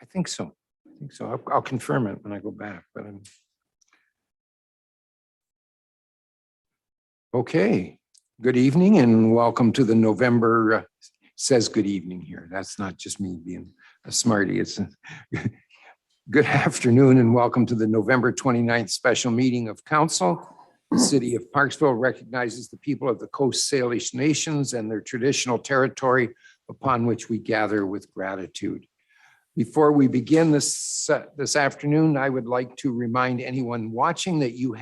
I think so. I think so. I'll confirm it when I go back, but I'm. Okay. Good evening and welcome to the November, says good evening here. That's not just me being a smarty. It's a good afternoon and welcome to the November 29th special meeting of council. The city of Parksville recognizes the people of the Coast Salish nations and their traditional territory upon which we gather with gratitude. Before we begin this afternoon, I would like to remind anyone watching that you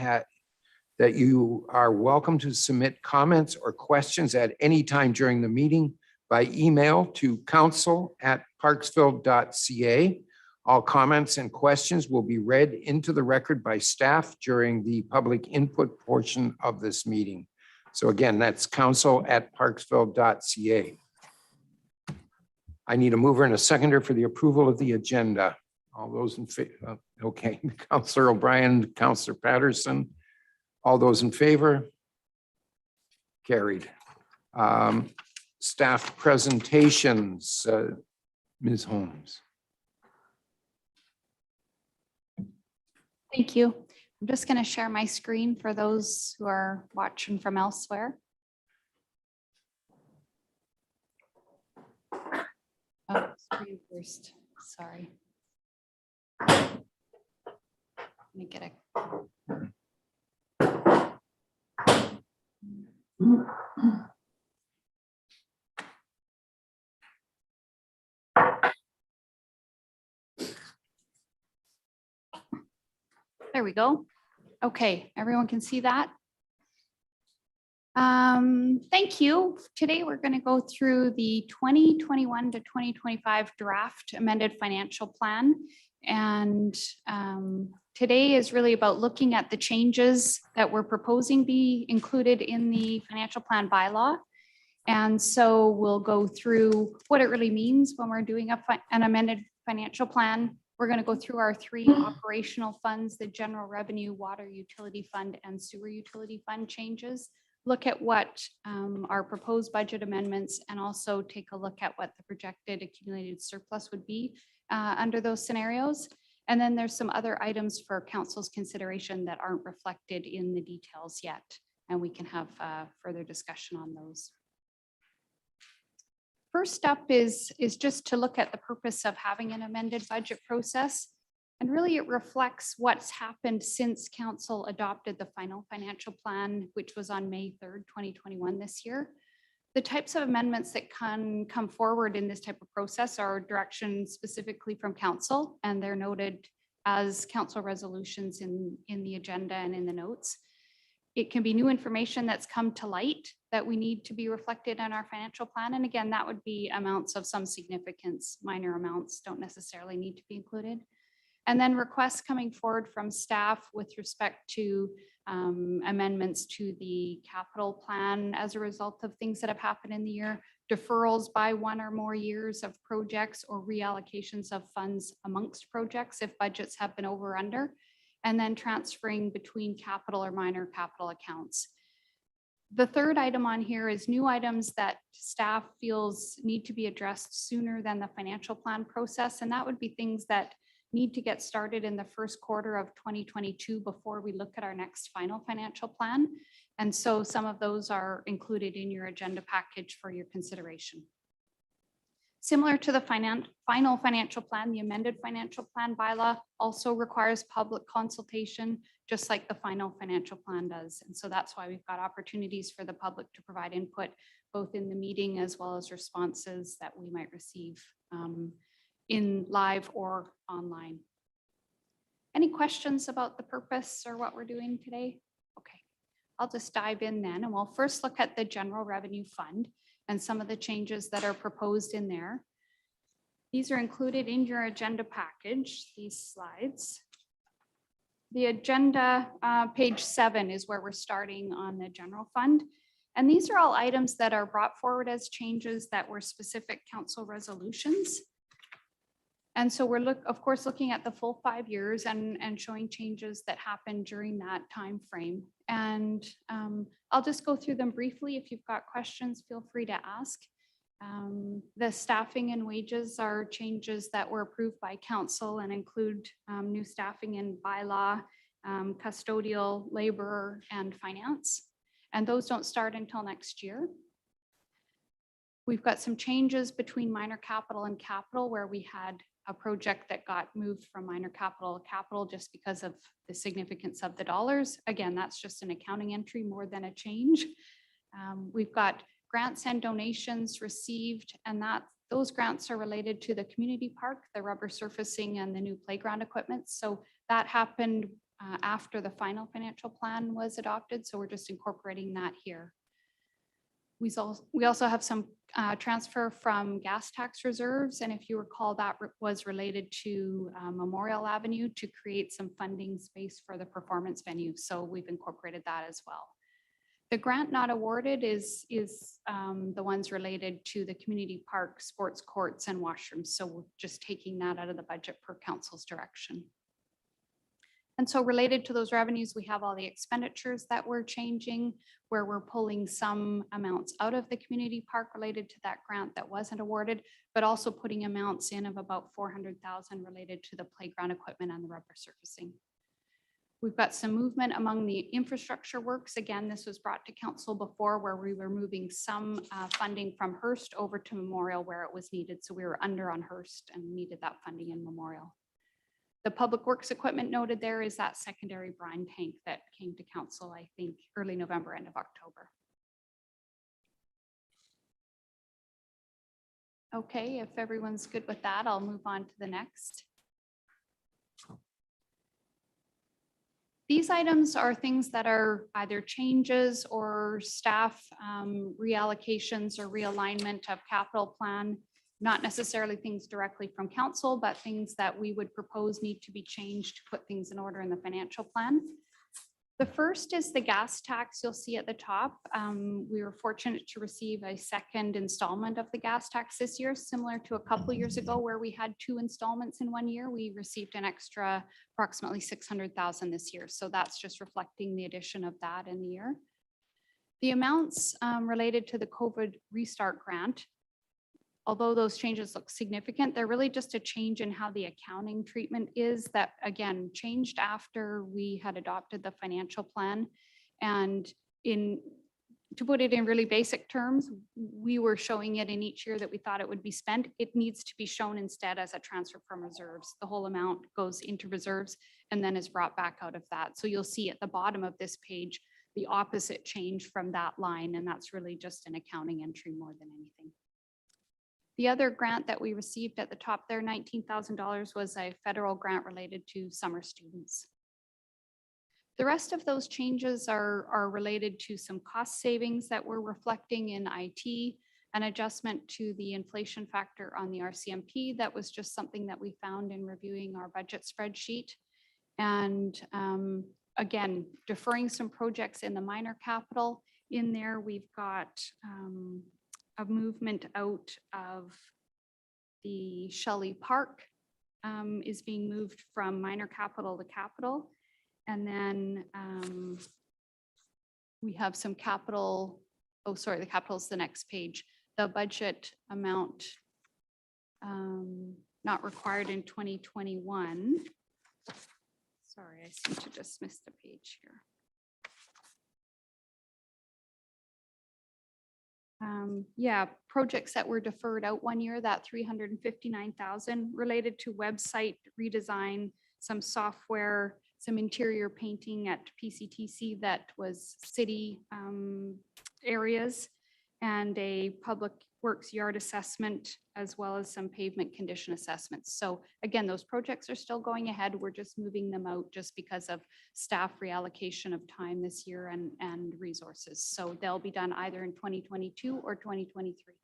are welcome to submit comments or questions at any time during the meeting by email to council@parksville.ca. All comments and questions will be read into the record by staff during the public input portion of this meeting. So again, that's council@parksville.ca. I need a mover and a seconder for the approval of the agenda. All those in favor, okay, Councillor O'Brien, Councillor Patterson, all those in favor? Carried. Staff presentations, Ms. Holmes. Thank you. I'm just going to share my screen for those who are watching from elsewhere. Oh, screen first. Sorry. Let me get a. There we go. Okay, everyone can see that. Thank you. Today we're going to go through the 2021 to 2025 draft amended financial plan. And today is really about looking at the changes that we're proposing be included in the financial plan bylaw. And so we'll go through what it really means when we're doing an amended financial plan. We're going to go through our three operational funds, the general revenue, water utility fund, and sewer utility fund changes. Look at what our proposed budget amendments, and also take a look at what the projected accumulated surplus would be under those scenarios. And then there's some other items for council's consideration that aren't reflected in the details yet, and we can have further discussion on those. First up is just to look at the purpose of having an amended budget process. And really it reflects what's happened since council adopted the final financial plan, which was on May 3rd, 2021 this year. The types of amendments that can come forward in this type of process are direction specifically from council, and they're noted as council resolutions in the agenda and in the notes. It can be new information that's come to light that we need to be reflected in our financial plan. And again, that would be amounts of some significance. Minor amounts don't necessarily need to be included. And then requests coming forward from staff with respect to amendments to the capital plan as a result of things that have happened in the year, deferrals by 1 or more years of projects, or reallocations of funds amongst projects if budgets have been over or under, and then transferring between capital or minor capital accounts. The third item on here is new items that staff feels need to be addressed sooner than the financial plan process. And that would be things that need to get started in the first quarter of 2022 before we look at our next final financial plan. And so some of those are included in your agenda package for your consideration. Similar to the final financial plan, the amended financial plan bylaw also requires public consultation, just like the final financial plan does. And so that's why we've got opportunities for the public to provide input, both in the meeting as well as responses that we might receive in live or online. Any questions about the purpose or what we're doing today? Okay, I'll just dive in then, and we'll first look at the general revenue fund and some of the changes that are proposed in there. These are included in your agenda package, these slides. The agenda, page 7 is where we're starting on the general fund. And these are all items that are brought forward as changes that were specific council resolutions. And so we're of course looking at the full 5 years and showing changes that happened during that time frame. And I'll just go through them briefly. If you've got questions, feel free to ask. The staffing and wages are changes that were approved by council and include new staffing in bylaw, custodial, laborer, and finance. And those don't start until next year. We've got some changes between minor capital and capital where we had a project that got moved from minor capital to capital just because of the significance of the dollars. Again, that's just an accounting entry more than a change. We've got grants and donations received, and those grants are related to the community park, the rubber surfacing, and the new playground equipment. So that happened after the final financial plan was adopted. So we're just incorporating that here. We also have some transfer from gas tax reserves. And if you recall, that was related to Memorial Avenue to create some funding space for the performance venue. So we've incorporated that as well. The grant not awarded is the ones related to the community park, sports courts, and washrooms. So we're just taking that out of the budget per council's direction. And so related to those revenues, we have all the expenditures that we're changing, where we're pulling some amounts out of the community park related to that grant that wasn't awarded, but also putting amounts in of about 400,000 related to the playground equipment and the rubber surfacing. We've got some movement among the infrastructure works. Again, this was brought to council before where we were moving some funding from Hearst over to Memorial where it was needed. So we were under on Hearst and needed that funding in Memorial. The public works equipment noted there is that secondary brine tank that came to council, I think, early November, end of October. Okay, if everyone's good with that, I'll move on to the next. These items are things that are either changes or staff reallocations or realignment of capital plan. Not necessarily things directly from council, but things that we would propose need to be changed to put things in order in the financial plan. The first is the gas tax you'll see at the top. We were fortunate to receive a second installment of the gas tax this year, similar to a couple of years ago where we had 2 installments in 1 year. We received an extra approximately 600,000 this year. So that's just reflecting the addition of that in the year. The amounts related to the COVID restart grant, although those changes look significant, they're really just a change in how the accounting treatment is that, again, changed after we had adopted the financial plan. And to put it in really basic terms, we were showing it in each year that we thought it would be spent. It needs to be shown instead as a transfer from reserves. The whole amount goes into reserves and then is brought back out of that. So you'll see at the bottom of this page, the opposite change from that line. And that's really just an accounting entry more than anything. The other grant that we received at the top there, $19,000, was a federal grant related to summer students. The rest of those changes are related to some cost savings that we're reflecting in IT, an adjustment to the inflation factor on the RCMP. That was just something that we found in reviewing our budget spreadsheet. And again, deferring some projects in the minor capital. In there, we've got a movement out of the Shelley Park is being moved from minor capital to capital. And then we have some capital, oh, sorry, the capital is the next page. The budget amount not required in 2021. Sorry, I seem to just miss the page here. Yeah, projects that were deferred out 1 year, that 359,000 related to website redesign, some software, some interior painting at PCTC that was city areas, and a public works yard assessment, as well as some pavement condition assessments. So again, those projects are still going ahead. We're just moving them out just because of staff reallocation of time this year and resources. So they'll be done either in 2022 or 2023.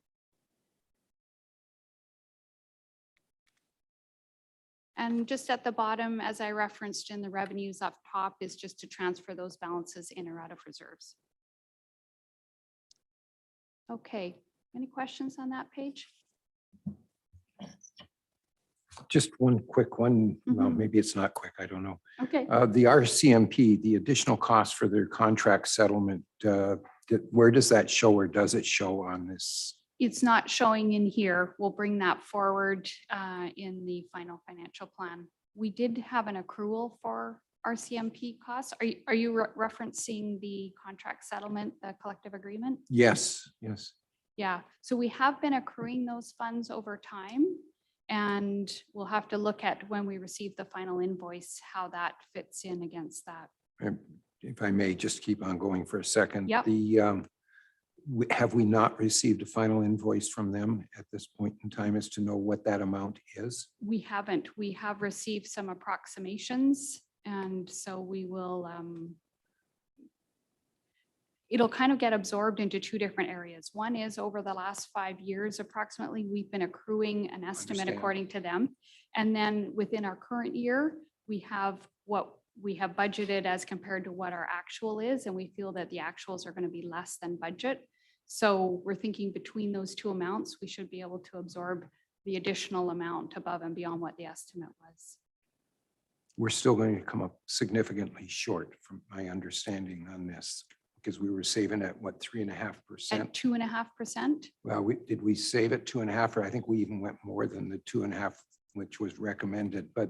And just at the bottom, as I referenced in the revenues up top, is just to transfer those balances in or out of reserves. Okay, any questions on that page? Just one quick one. Well, maybe it's not quick. I don't know. Okay. The RCMP, the additional cost for their contract settlement, where does that show, or does it show on this? It's not showing in here. We'll bring that forward in the final financial plan. We did have an accrual for RCMP costs. Are you referencing the contract settlement, the collective agreement? Yes, yes. Yeah, so we have been accruing those funds over time. And we'll have to look at when we receive the final invoice, how that fits in against that. If I may just keep on going for a second. Yep. Have we not received a final invoice from them at this point in time as to know what that amount is? We haven't. We have received some approximations, and so we will, it'll kind of get absorbed into two different areas. One is over the last 5 years, approximately, we've been accruing an estimate Understand. according to them. And then within our current year, we have what we have budgeted as compared to what our actual is, and we feel that the actuals are going to be less than budget. So we're thinking between those two amounts, we should be able to absorb the additional amount above and beyond what the estimate was. We're still going to come up significantly short from my understanding on this, because we were saving at what, 3.5%? At 2.5%? Well, did we save it 2.5, or I think we even went more than the 2.5, which was recommended, but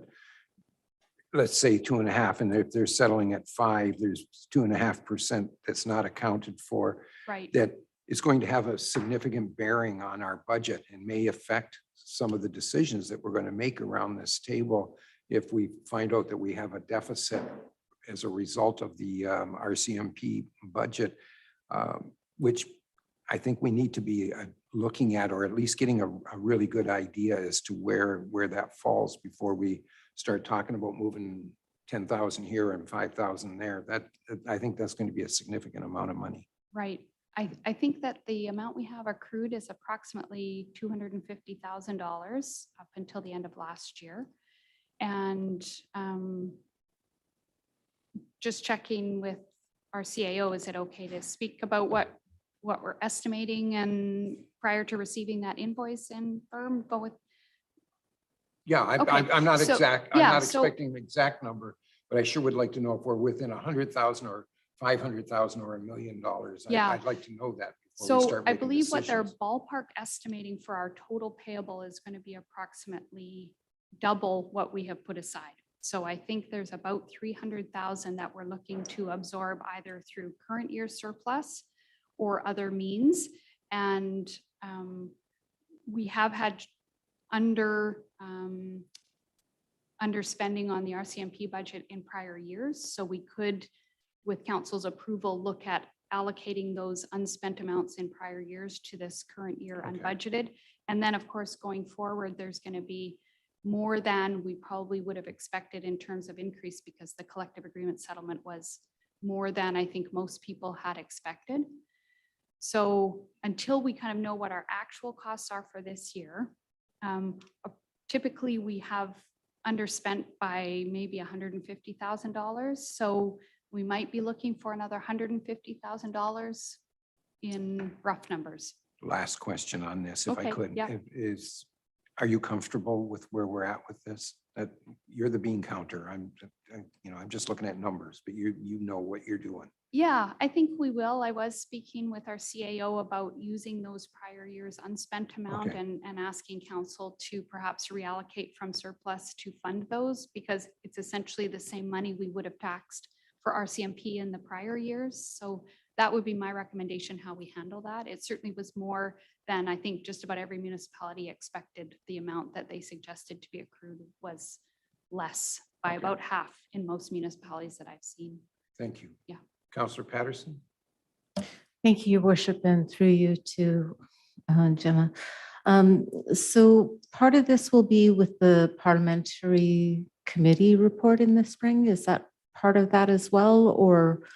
let's say 2.5, and if they're settling at 5, there's 2.5% that's not accounted for. Right. That is going to have a significant bearing on our budget and may affect some of the decisions that we're going to make around this table if we find out that we have a deficit as a result of the RCMP budget, which I think we need to be looking at, or at least getting a really good idea as to where that falls before we start talking about moving 10,000 here and 5,000 there. That, I think that's going to be a significant amount of money. Right. I think that the amount we have accrued is approximately $250,000 up until the end of last year. And just checking with our CAO, is it okay to speak about what we're estimating and prior to receiving that invoice and firm go with? Yeah, Okay, I'm not so, exact. I'm yeah, not so- expecting an exact number, but I sure would like to know if we're within 100,000 or 500,000 or $1 million. Yeah. I'd like to know that before we So start I making believe what they're decisions. ballpark estimating for our total payable is going to be approximately double what we have put aside. So I think there's about 300,000 that we're looking to absorb either through current year surplus or other means. And we have had underspending on the RCMP budget in prior years. So we could, with council's approval, look at allocating those unspent amounts in prior years to this current year Okay. unbudgeted. And then of course, going forward, there's going to be more than we probably would have expected in terms of increase, because the collective agreement settlement was more than I think most people had expected. So until we kind of know what our actual costs are for this year, typically we have underspent by maybe $150,000. So we might be looking for another $150,000 in rough numbers. Last question on this, if I Okay, could, yeah. are you comfortable with where we're at with this? That you're the bean counter. I'm just looking at numbers, but you know what you're doing. Yeah, I think we will. I was speaking with our CAO about using those prior years unspent amount Okay. and asking council to perhaps reallocate from surplus to fund those, because it's essentially the same money we would have taxed for RCMP in the prior years. So that would be my recommendation, how we handle that. It certainly was more than I think just about every municipality expected. The amount that they suggested to be accrued was less by Okay. about half in most municipalities that I've seen. Thank you. Yeah. Councillor Patterson? Thank you, Your Worship, and through you to Gemma. So part of this will be with the parliamentary committee report in the spring. Is that part of that as well, or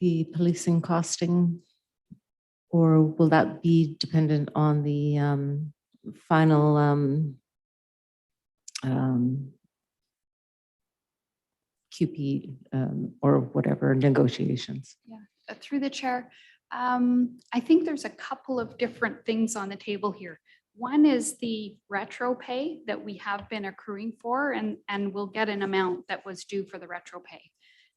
the policing costing? Or will that be dependent on the final QP or whatever negotiations? Through the chair, I think there's a couple of different things on the table here. One is the retro pay that we have been accruing for, and we'll get an amount that was due for the retro pay.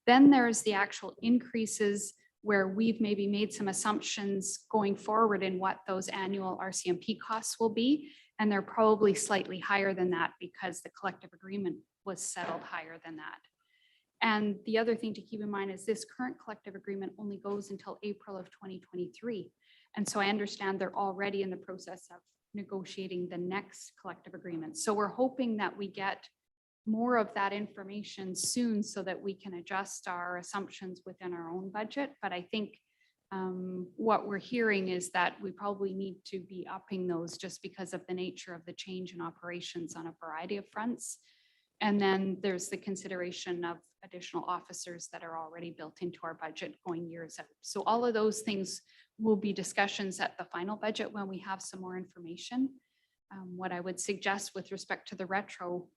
Then there's the actual increases where we've maybe made some assumptions going forward in what those annual RCMP costs will be. And they're probably slightly higher than that because the collective agreement was settled higher than that. And the other thing to keep in mind is this current collective agreement only goes until April of 2023. And so I understand they're already in the process of negotiating the next collective agreement. So we're hoping that we get more of that information soon so that we can adjust our assumptions within our own budget. But I think what we're hearing is that we probably need to be upping those just because of the nature of the change in operations on a variety of fronts. And then there's the consideration of additional officers that are already built into our budget going years out. So all of those things will be discussions at the final budget when we have some more information. What I would suggest with respect to the retro,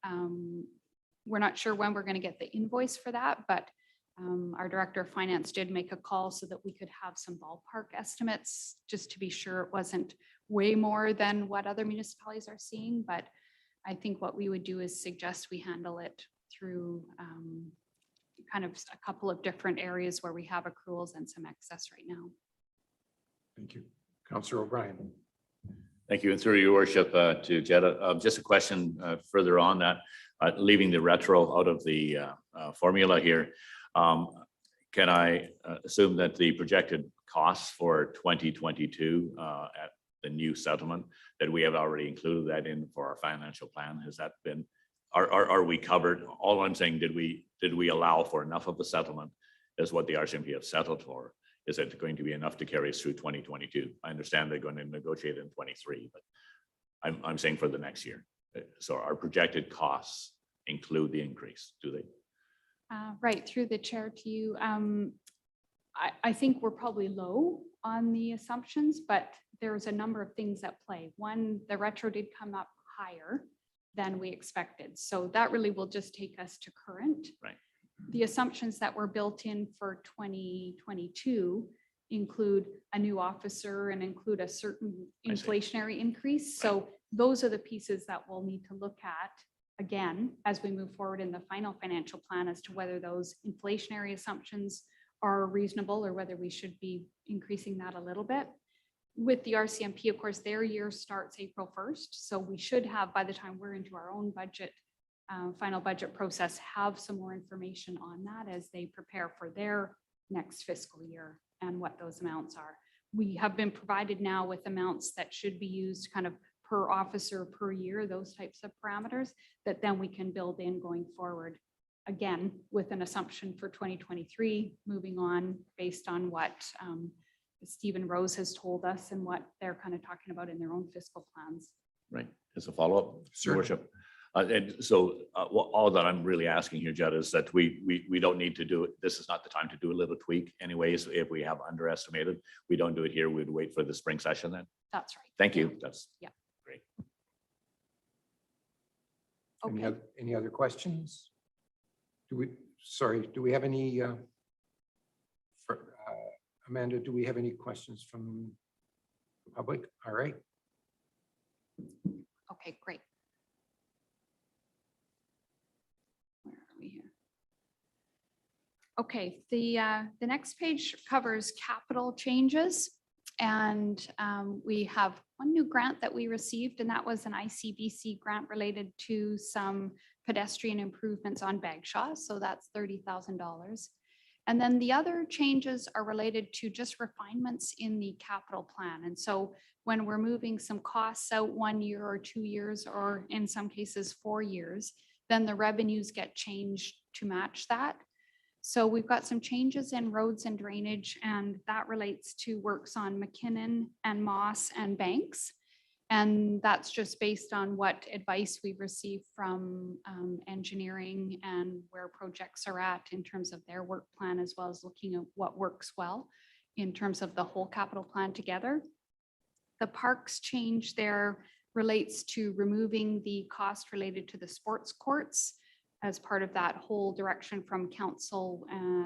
we're not sure when we're going to get the invoice for that, but our director of finance did make a call so that we could have some ballpark estimates just to be sure it wasn't way more than what other municipalities are seeing. But I think what we would do is suggest we handle it through kind of a couple of different areas where we have accruals and some excess right now. Thank you. Councillor O'Brien. Thank you. And through your worship to Jetta, just a question further on that, leaving the retro out of the formula here. Can I assume that the projected costs for 2022 at the new settlement, that we have already included that in for our financial plan? Has that been, are we covered? All I'm saying, did we allow for enough of the settlement as what the RCMP have settled for? Is it going to be enough to carry us through 2022? I understand they're going to negotiate in 23, but I'm saying for the next year. So our projected costs include the increase, do they? Right, through the chair to you. I think we're probably low on the assumptions, but there's a number of things at play. One, the retro did come up higher than we expected. So that really will just take us to current. Right. The assumptions that were built in for 2022 include a new officer and include a certain inflationary increase. So those are the pieces that we'll need to look at again as we move forward in the final financial plan as to whether those inflationary assumptions are reasonable or whether we should be increasing that a little bit. With the RCMP, of course, their year starts April 1st. So we should have, by the time we're into our own budget, final budget process, have some more information on that as they prepare for their next fiscal year and what those amounts are. We have been provided now with amounts that should be used kind of per officer per year, those types of parameters that then we can build in going forward. Again, with an assumption for 2023, moving on based on what Stephen Rose has told us and what they're kind of talking about in their own fiscal plans. Right. As a follow-up, Sure. Your worship. And so all that I'm really asking here, Jed, is that we don't need to do it. This is not the time to do a little tweak anyways. If we have underestimated, we don't do it here. We'd wait for the spring session then. That's right. Thank you. That's great. Okay. Any other questions? Do we have any, Amanda, do we have any questions from the public? All right. Okay, great. Where are we here? Okay, the next page covers capital changes. And we have one new grant that we received, and that was an ICBC grant related to some pedestrian improvements on Bagshaw. So that's $30,000. And then the other changes are related to just refinements in the capital plan. And so when we're moving some costs out 1 year or 2 years, or in some cases 4 years, then the revenues get changed to match that. So we've got some changes in roads and drainage, and that relates to works on McKinnon and Moss and Banks. And that's just based on what advice we've received from engineering and where projects are at in terms of their work plan, as well as looking at what works well in terms of the whole capital plan together. The parks change there relates to removing the cost related to the sports courts as part of that whole direction from council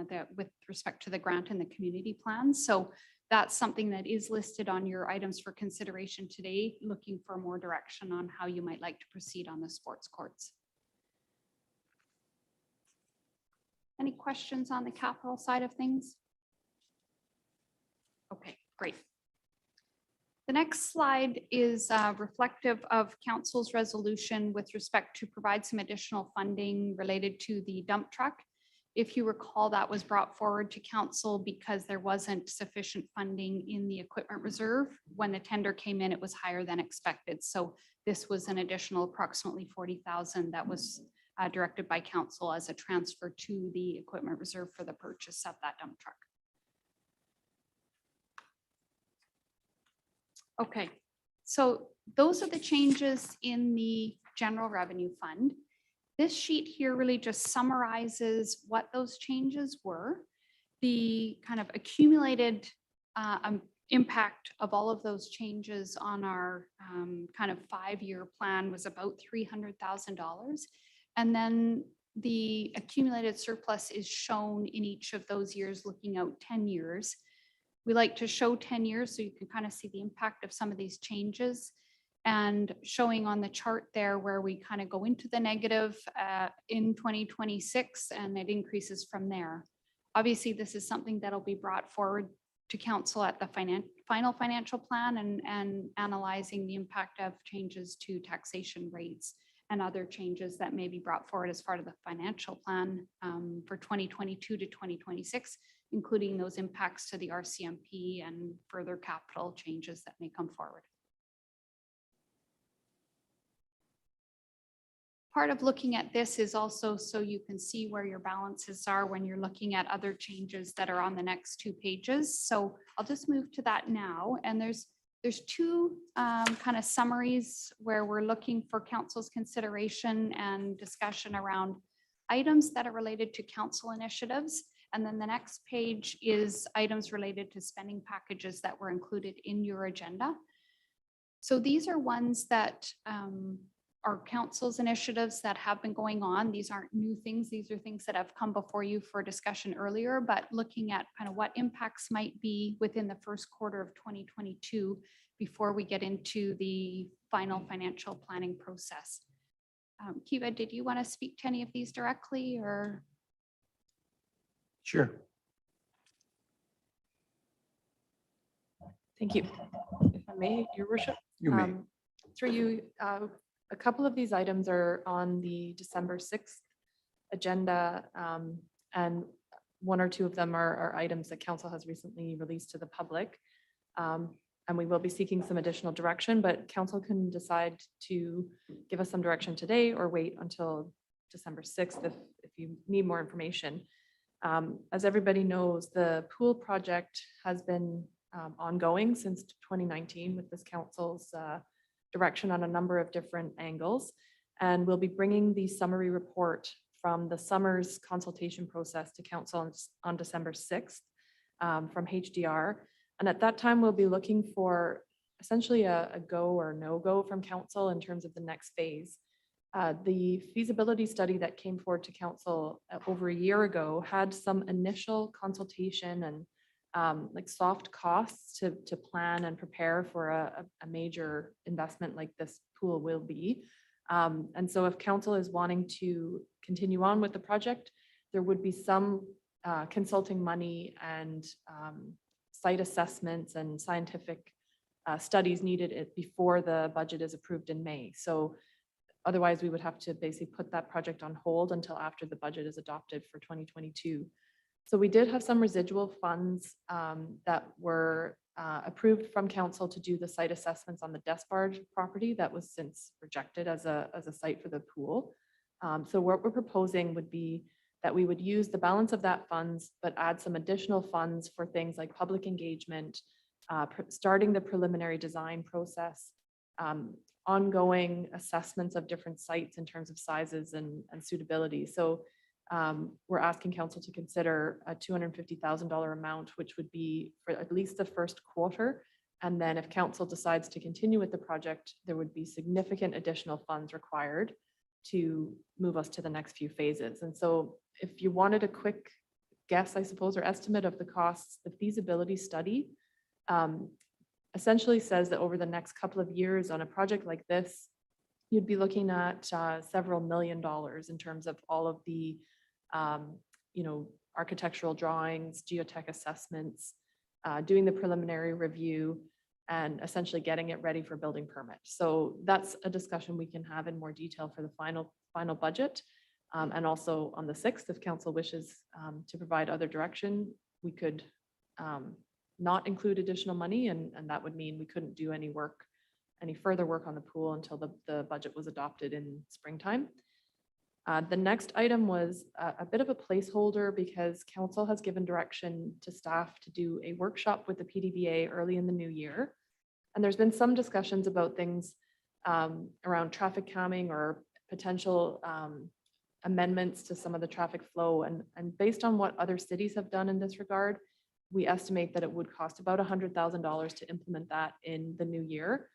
that with respect to the grant and the community plans. So that's something that is listed on your items for consideration today, looking for more direction on how you might like to proceed on the sports courts. Any questions on the capital side of things? Okay, great. The next slide is reflective of council's resolution with respect to provide some additional funding related to the dump truck. If you recall, that was brought forward to council because there wasn't sufficient funding in the equipment reserve. When the tender came in, it was higher than expected. So this was an additional approximately 40,000 that was directed by council as a transfer to the equipment reserve for the purchase of that dump truck. Okay, so those are the changes in the general revenue fund. This sheet here really just summarizes what those changes were. The kind of accumulated impact of all of those changes on our kind of 5-year plan was about $300,000. And then the accumulated surplus is shown in each of those years, looking out 10 years. We like to show 10 years so you can kind of see the impact of some of these changes, and showing on the chart there where we kind of go into the negative in 2026 and it increases from there. Obviously, this is something that'll be brought forward to council at the final financial plan and analyzing the impact of changes to taxation rates and other changes that may be brought forward as part of the financial plan for 2022 to 2026, including those impacts to the RCMP and further capital changes that may come forward. Part of looking at this is also so you can see where your balances are when you're looking at other changes that are on the next 2 pages. So I'll just move to that now. And there's 2 kind of summaries where we're looking for council's consideration and discussion around items that are related to council initiatives. And then the next page is items related to spending packages that were included in your agenda. So these are ones that are council's initiatives that have been going on. These aren't new things. These are things that have come before you for discussion earlier, but looking at kind of what impacts might be within the first quarter of 2022 before we get into the final financial planning process. Kiva, did you want to speak to any of these directly or? Sure. Thank you. If I may, Your Worship. You may. Through you, a couple of these items are on the December 6th agenda, and 1 or 2 of them are items that council has recently released to the public. And we will be seeking some additional direction, but council can decide to give us some direction today or wait until December 6th if you need more information. As everybody knows, the pool project has been ongoing since 2019 with this council's direction on a number of different angles. And we'll be bringing the summary report from the summer's consultation process to council on December 6th from HDR. And at that time, we'll be looking for essentially a go or no go from council in terms of the next phase. The feasibility study that came forward to council over a year ago had some initial consultation and like soft costs to plan and prepare for a major investment like this pool will be. And so if council is wanting to continue on with the project, there would be some consulting money and site assessments and scientific studies needed before the budget is approved in May. So otherwise we would have to basically put that project on hold until after the budget is adopted for 2022. So we did have some residual funds that were approved from council to do the site assessments on the Despard property that was since rejected as a site for the pool. So what we're proposing would be that we would use the balance of that funds, but add some additional funds for things like public engagement, starting the preliminary design process, ongoing assessments of different sites in terms of sizes and suitability. So we're asking council to consider a $250,000 amount, which would be for at least the first quarter. And then if council decides to continue with the project, there would be significant additional funds required to move us to the next few phases. And so if you wanted a quick guess, I suppose, or estimate of the costs, the feasibility study essentially says that over the next couple of years on a project like this, you'd be looking at several $1 million in terms of all of the architectural drawings, geotech assessments, doing the preliminary review, and essentially getting it ready for building permit. So that's a discussion we can have in more detail for the final budget. And also on the 6th, if council wishes to provide other direction, we could not include additional money, and that would mean we couldn't do any further work on the pool until the budget was adopted in springtime. The next item was a bit of a placeholder because council has given direction to staff to do a workshop with the PDBA early in the new year. And there's been some discussions about things around traffic calming or potential amendments to some of the traffic flow. And based on what other cities have done in this regard, we estimate that it would cost about $100,000 to implement that in the new year.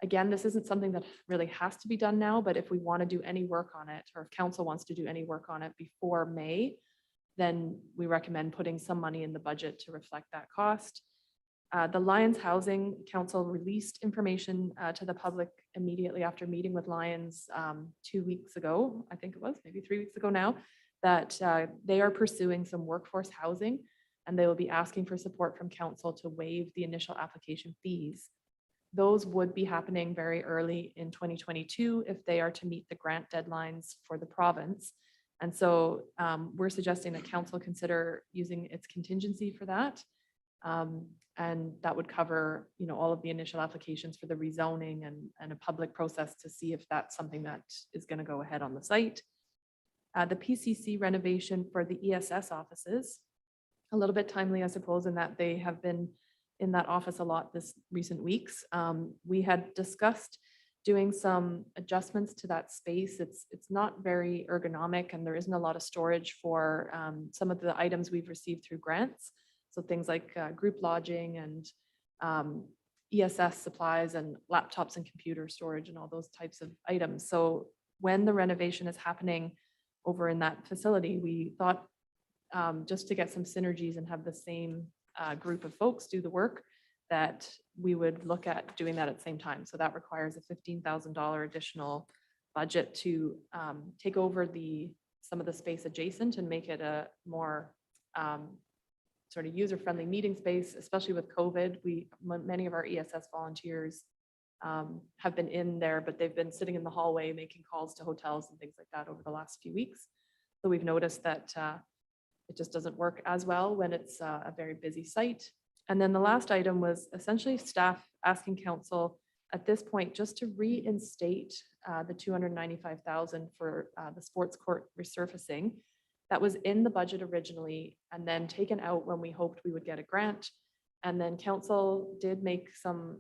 Again, this isn't something that really has to be done now, but if we want to do any work on it, or if council wants to do any work on it before May, then we recommend putting some money in the budget to reflect that cost. The Lions Housing Council released information to the public immediately after meeting with Lions 2 weeks ago, I think it was, maybe 3 weeks ago now, that they are pursuing some workforce housing, and they will be asking for support from council to waive the initial application fees. Those would be happening very early in 2022 if they are to meet the grant deadlines for the province. And so we're suggesting that council consider using its contingency for that. And that would cover, all of the initial applications for the rezoning and a public process to see if that's something that is going to go ahead on the site. The PCC renovation for the Ess Offices, a little bit timely, I suppose, in that they have been in that office a lot this recent weeks. We had discussed doing some adjustments to that space. It's not very ergonomic, and there isn't a lot of storage for some of the items we've received through grants. So things like group lodging and ESS supplies and laptops and computer storage and all those types of items. So when the renovation is happening over in that facility, we thought just to get some synergies and have the same group of folks do the work, that we would look at doing that at the same time. So that requires a $15,000 additional budget to take over some of the space adjacent and make it a more sort of user-friendly meeting space, especially with COVID. Many of our ESS volunteers have been in there, but they've been sitting in the hallway making calls to hotels and things like that over the last few weeks. So we've noticed that it just doesn't work as well when it's a very busy site. And then the last item was essentially staff asking council at this point just to reinstate the $295,000 for the sports court resurfacing. That was in the budget originally and then taken out when we hoped we would get a grant. And then council did make some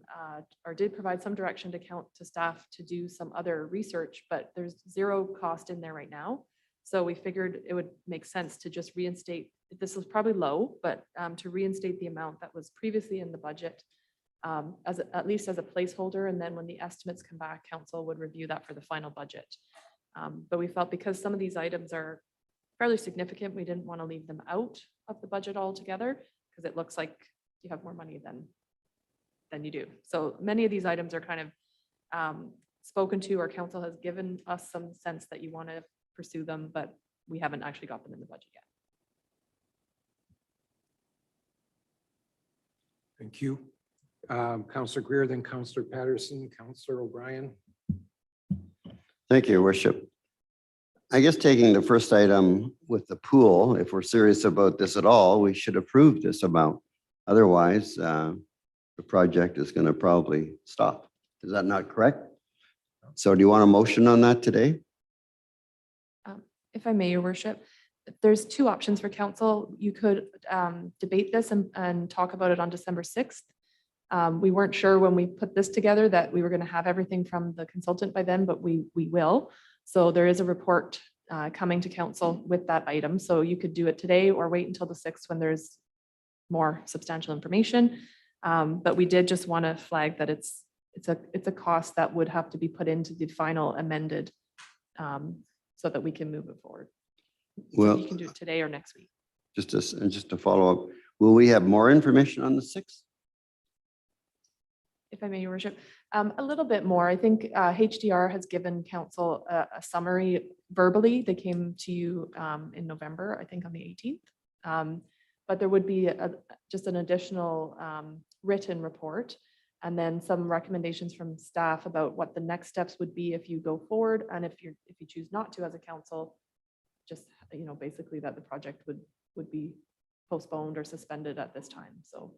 or did provide some direction to staff to do some other research, but there's zero cost in there right now. So we figured it would make sense to just reinstate. This was probably low, but to reinstate the amount that was previously in the budget at least as a placeholder. And then when the estimates come back, council would review that for the final budget. But we felt because some of these items are fairly significant, we didn't want to leave them out of the budget altogether because it looks like you have more money than you do. So many of these items are kind of spoken to, or council has given us some sense that you want to pursue them, but we haven't actually got them in the budget yet. Thank you. Councillor Greer, then Councillor Patterson, Councillor O'Brien. Thank you, Your Worship. I guess taking the first item with the pool, if we're serious about this at all, we should approve this amount. Otherwise, the project is going to probably stop. Is that not correct? So do you want a motion on that today? If I may, Your Worship, there's two options for council. You could debate this and talk about it on December 6th. We weren't sure when we put this together that we were going to have everything from the consultant by then, but we will. So there is a report coming to council with that item. So you could do it today or wait until the 6th when there's more substantial information. But we did just want to flag that it's a cost that would have to be put into the final amended so that we can move it forward. Well, So you can do it today or next week. just to follow up, will we have more information on the 6th? If I may, Your Worship, a little bit more. I think HDR has given council a summary verbally. They came to you in November, I think on the 18th. But there would be just an additional written report and then some recommendations from staff about what the next steps would be if you go forward, and if you choose not to as a council, just, you know, basically that the project would be postponed or suspended at this time. So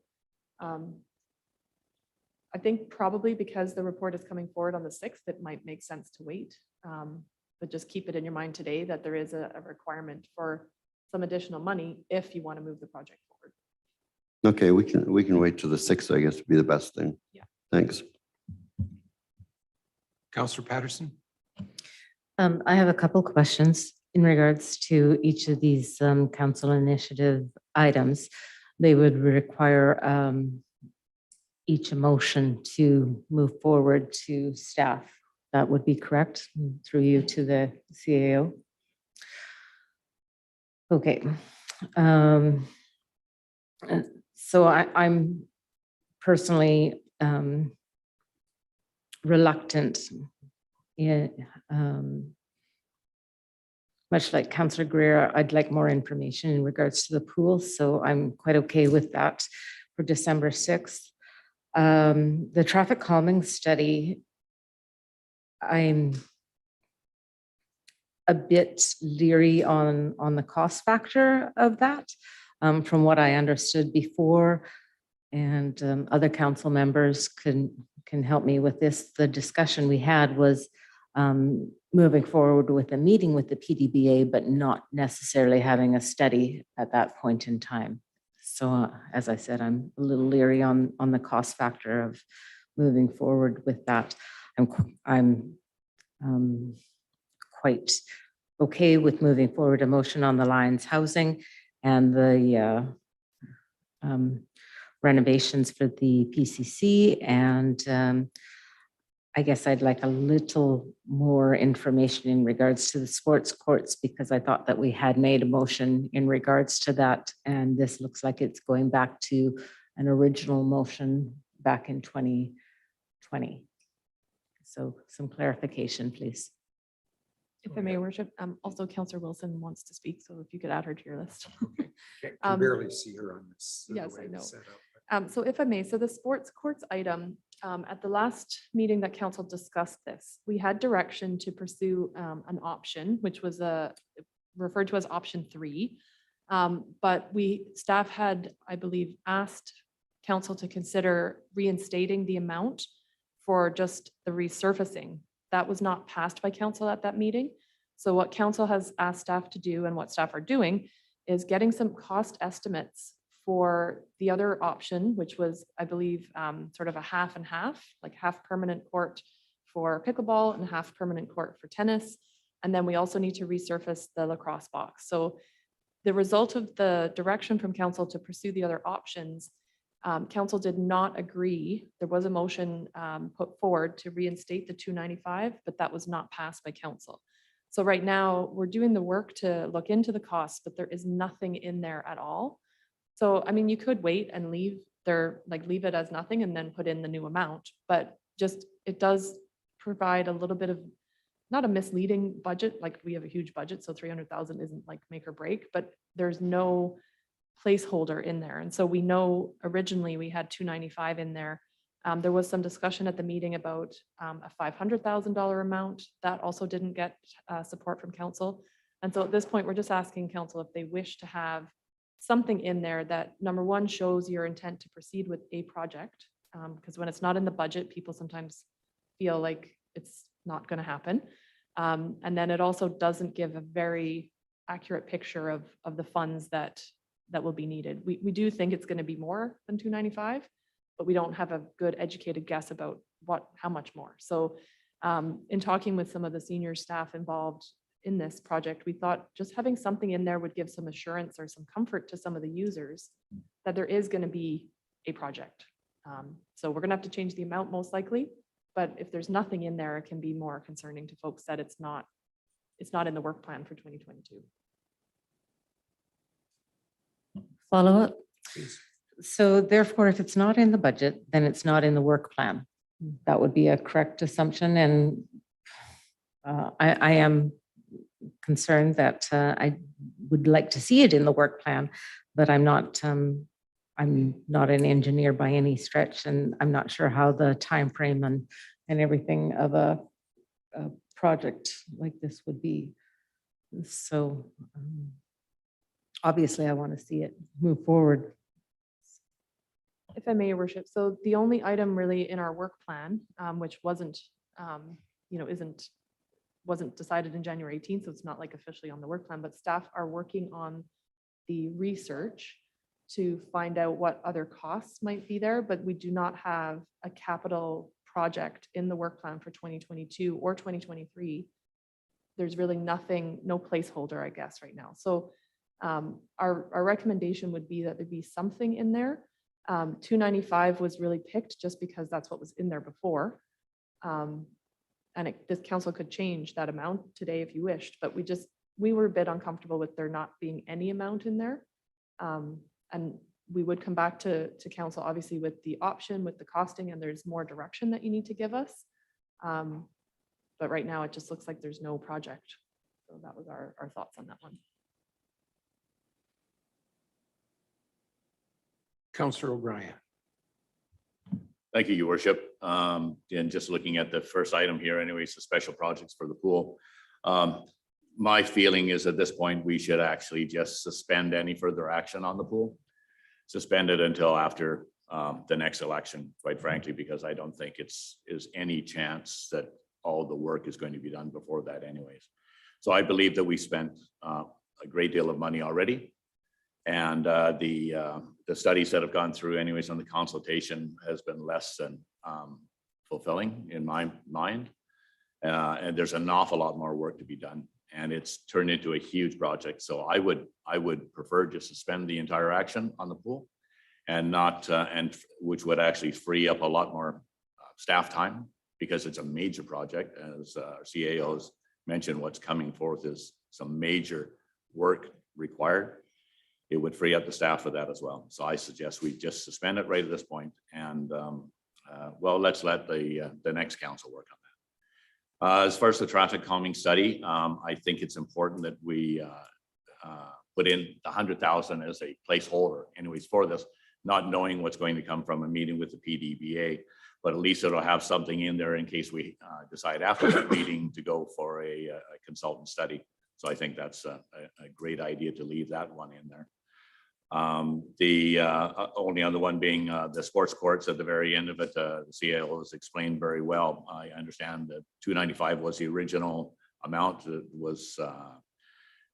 I think probably because the report is coming forward on the 6th, it might make sense to wait. But just keep it in your mind today that there is a requirement for some additional money if you want to move the project forward. Okay, we can wait till the 6th, I guess, would be the best thing. Yeah. Thanks. Councillor Patterson? I have a couple questions in regards to each of these council initiative items. They would require each a motion to move forward to staff. That would be correct, through you to the CAO. Okay. So I'm personally reluctant, much like Councillor Greer, I'd like more information in regards to the pool. So I'm quite okay with that for December 6th. The traffic calming study, I'm a bit leery on the cost factor of that, from what I understood before, and other council members can help me with this. The discussion we had was moving forward with a meeting with the PDBA, but not necessarily having a study at that point in time. So as I said, I'm a little leery on the cost factor of moving forward with that. I'm quite okay with moving forward a motion on the Lions housing and the renovations for the PCC. And I guess I'd like a little more information in regards to the sports courts, because I thought that we had made a motion in regards to that. And this looks like it's going back to an original motion back in 2020. So some clarification, please. If I may, worship, also Councillor Wilson wants to speak, so if you could add her to your list. Can barely see her on this. the yes, way I know. it's set up. So if I may, so the sports courts item, at the last meeting that council discussed this, we had direction to pursue an option, which was referred to as option 3. But staff had, I believe, asked council to consider reinstating the amount for just the resurfacing. That was not passed by council at that meeting. So what council has asked staff to do, and what staff are doing, is getting some cost estimates for the other option, which was, I believe, sort of a half and half, like half permanent court for pickleball and half permanent court for tennis. And then we also need to resurface the lacrosse box. So the result of the direction from council to pursue the other options, council did not agree. There was a motion put forward to reinstate the 295, but that was not passed by council. So right now we're doing the work to look into the costs, but there is nothing in there at all. So, I mean, you could wait and leave it as nothing and then put in the new amount, but just, it does provide a little bit of, not a misleading budget, like we have a huge budget, so 300,000 isn't like make or break, but there's no placeholder in there. And so we know originally we had 295 in there. There was some discussion at the meeting about a $500,000 amount that also didn't get support from council. And so at this point, we're just asking council if they wish to have something in there that, number one, shows your intent to proceed with a project. Because when it's not in the budget, people sometimes feel like it's not going to happen. And then it also doesn't give a very accurate picture of the funds that will be needed. We do think it's going to be more than 295, but we don't have a good educated guess about how much more. So in talking with some of the senior staff involved in this project, we thought just having something in there would give some assurance or some comfort to some of the users that there is going to be a project. So we're going to have to change the amount most likely, but if there's nothing in there, it can be more concerning to folks that it's not in the work plan for 2022. Follow up. Please. So therefore, if it's not in the budget, then it's not in the work plan. That would be a correct assumption. And I am concerned that I would like to see it in the work plan, but I'm not an engineer by any stretch, and I'm not sure how the timeframe and everything of a project like this would be. So obviously I want to see it move forward. If I may, Your Worship, so the only item really in our work plan, which wasn't decided in January 18th, so it's not like officially on the work plan, but staff are working on the research to find out what other costs might be there, but we do not have a capital project in the work plan for 2022 or 2023. There's really nothing, no placeholder, I guess, right now. So our recommendation would be that there be something in there. 295 was really picked just because that's what was in there before. And this council could change that amount today if you wished, but we were a bit uncomfortable with there not being any amount in there. And we would come back to council, obviously, with the option, with the costing, and there's more direction that you need to give us. But right now, it just looks like there's no project. So that was our thoughts on that one. Councillor O'Brien. Thank you, Your Worship. And just looking at the first item here, anyways, the special projects for the pool. My feeling is at this point, we should actually just suspend any further action on the pool. Suspend it until after the next election, quite frankly, because I don't think is any chance that all the work is going to be done before that anyways. So I believe that we spent a great deal of money already. And the studies that have gone through anyways on the consultation has been less than fulfilling in my mind. And there's an awful lot more work to be done. And it's turned into a huge project. So I would prefer just to suspend the entire action on the pool and not, and which would actually free up a lot more staff time because it's a major project. As our CAOs mentioned, what's coming forth is some major work required. It would free up the staff for that as well. So I suggest we just suspend it right at this point and well, let's let the next council work on that. As far as the traffic calming study, I think it's important that we put in the 100,000 as a placeholder anyways for this, not knowing what's going to come from a meeting with the PDBA, but at least it'll have something in there in case we decide after that meeting to go for a consultant study. So I think that's a great idea to leave that one in there. The only other one being the sports courts at the very end of it, the CAO has explained very well. I understand that 295 was the original amount that was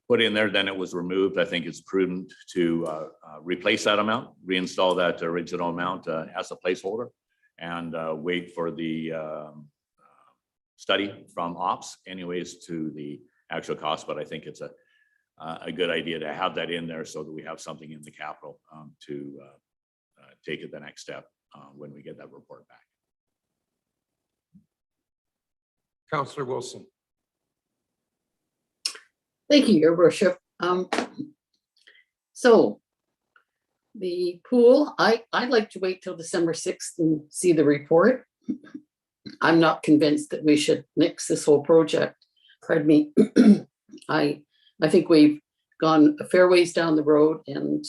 put in there, then it was removed. I think it's prudent to replace that amount, reinstall that original amount as a placeholder and wait for the study from ops anyways to the actual cost. But I think it's a good idea to have that in there so that we have something in the capital to take it the next step when we get that report back. Councillor Wilson. Thank you, Your Worship. So the pool, I'd like to wait till December 6th and see the report. I'm not convinced that we should nix this whole project. Pardon me. I think we've gone a fair ways down the road, and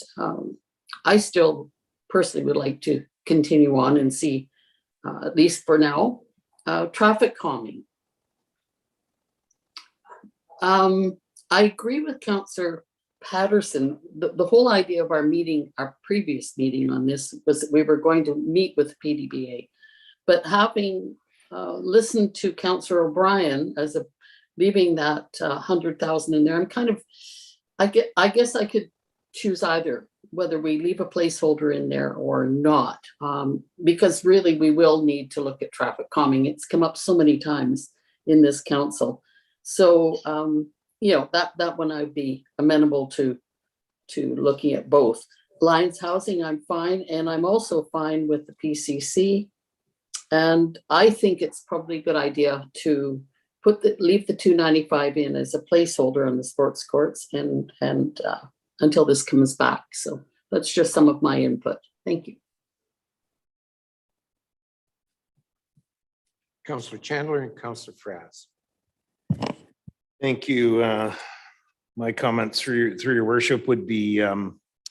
I still personally would like to continue on and see, at least for now, traffic calming. I agree with Councillor Patterson. The whole idea of our meeting, our previous meeting on this, was that we were going to meet with PDBA. But having listened to Councillor O'Brien as a leaving that 100,000 in there, I'm kind of, I guess I could choose either, whether we leave a placeholder in there or not, because really we will need to look at traffic calming. It's come up so many times in this council. So, you know, that one I'd be amenable to looking at both. Lions housing, I'm fine. And I'm also fine with the PCC. And I think it's probably a good idea to leave the 295 in as a placeholder on the sports courts and until this comes back. So that's just some of my input. Thank you. Councillor Chandler and Councillor Fraz. Thank you. My comments through your worship would be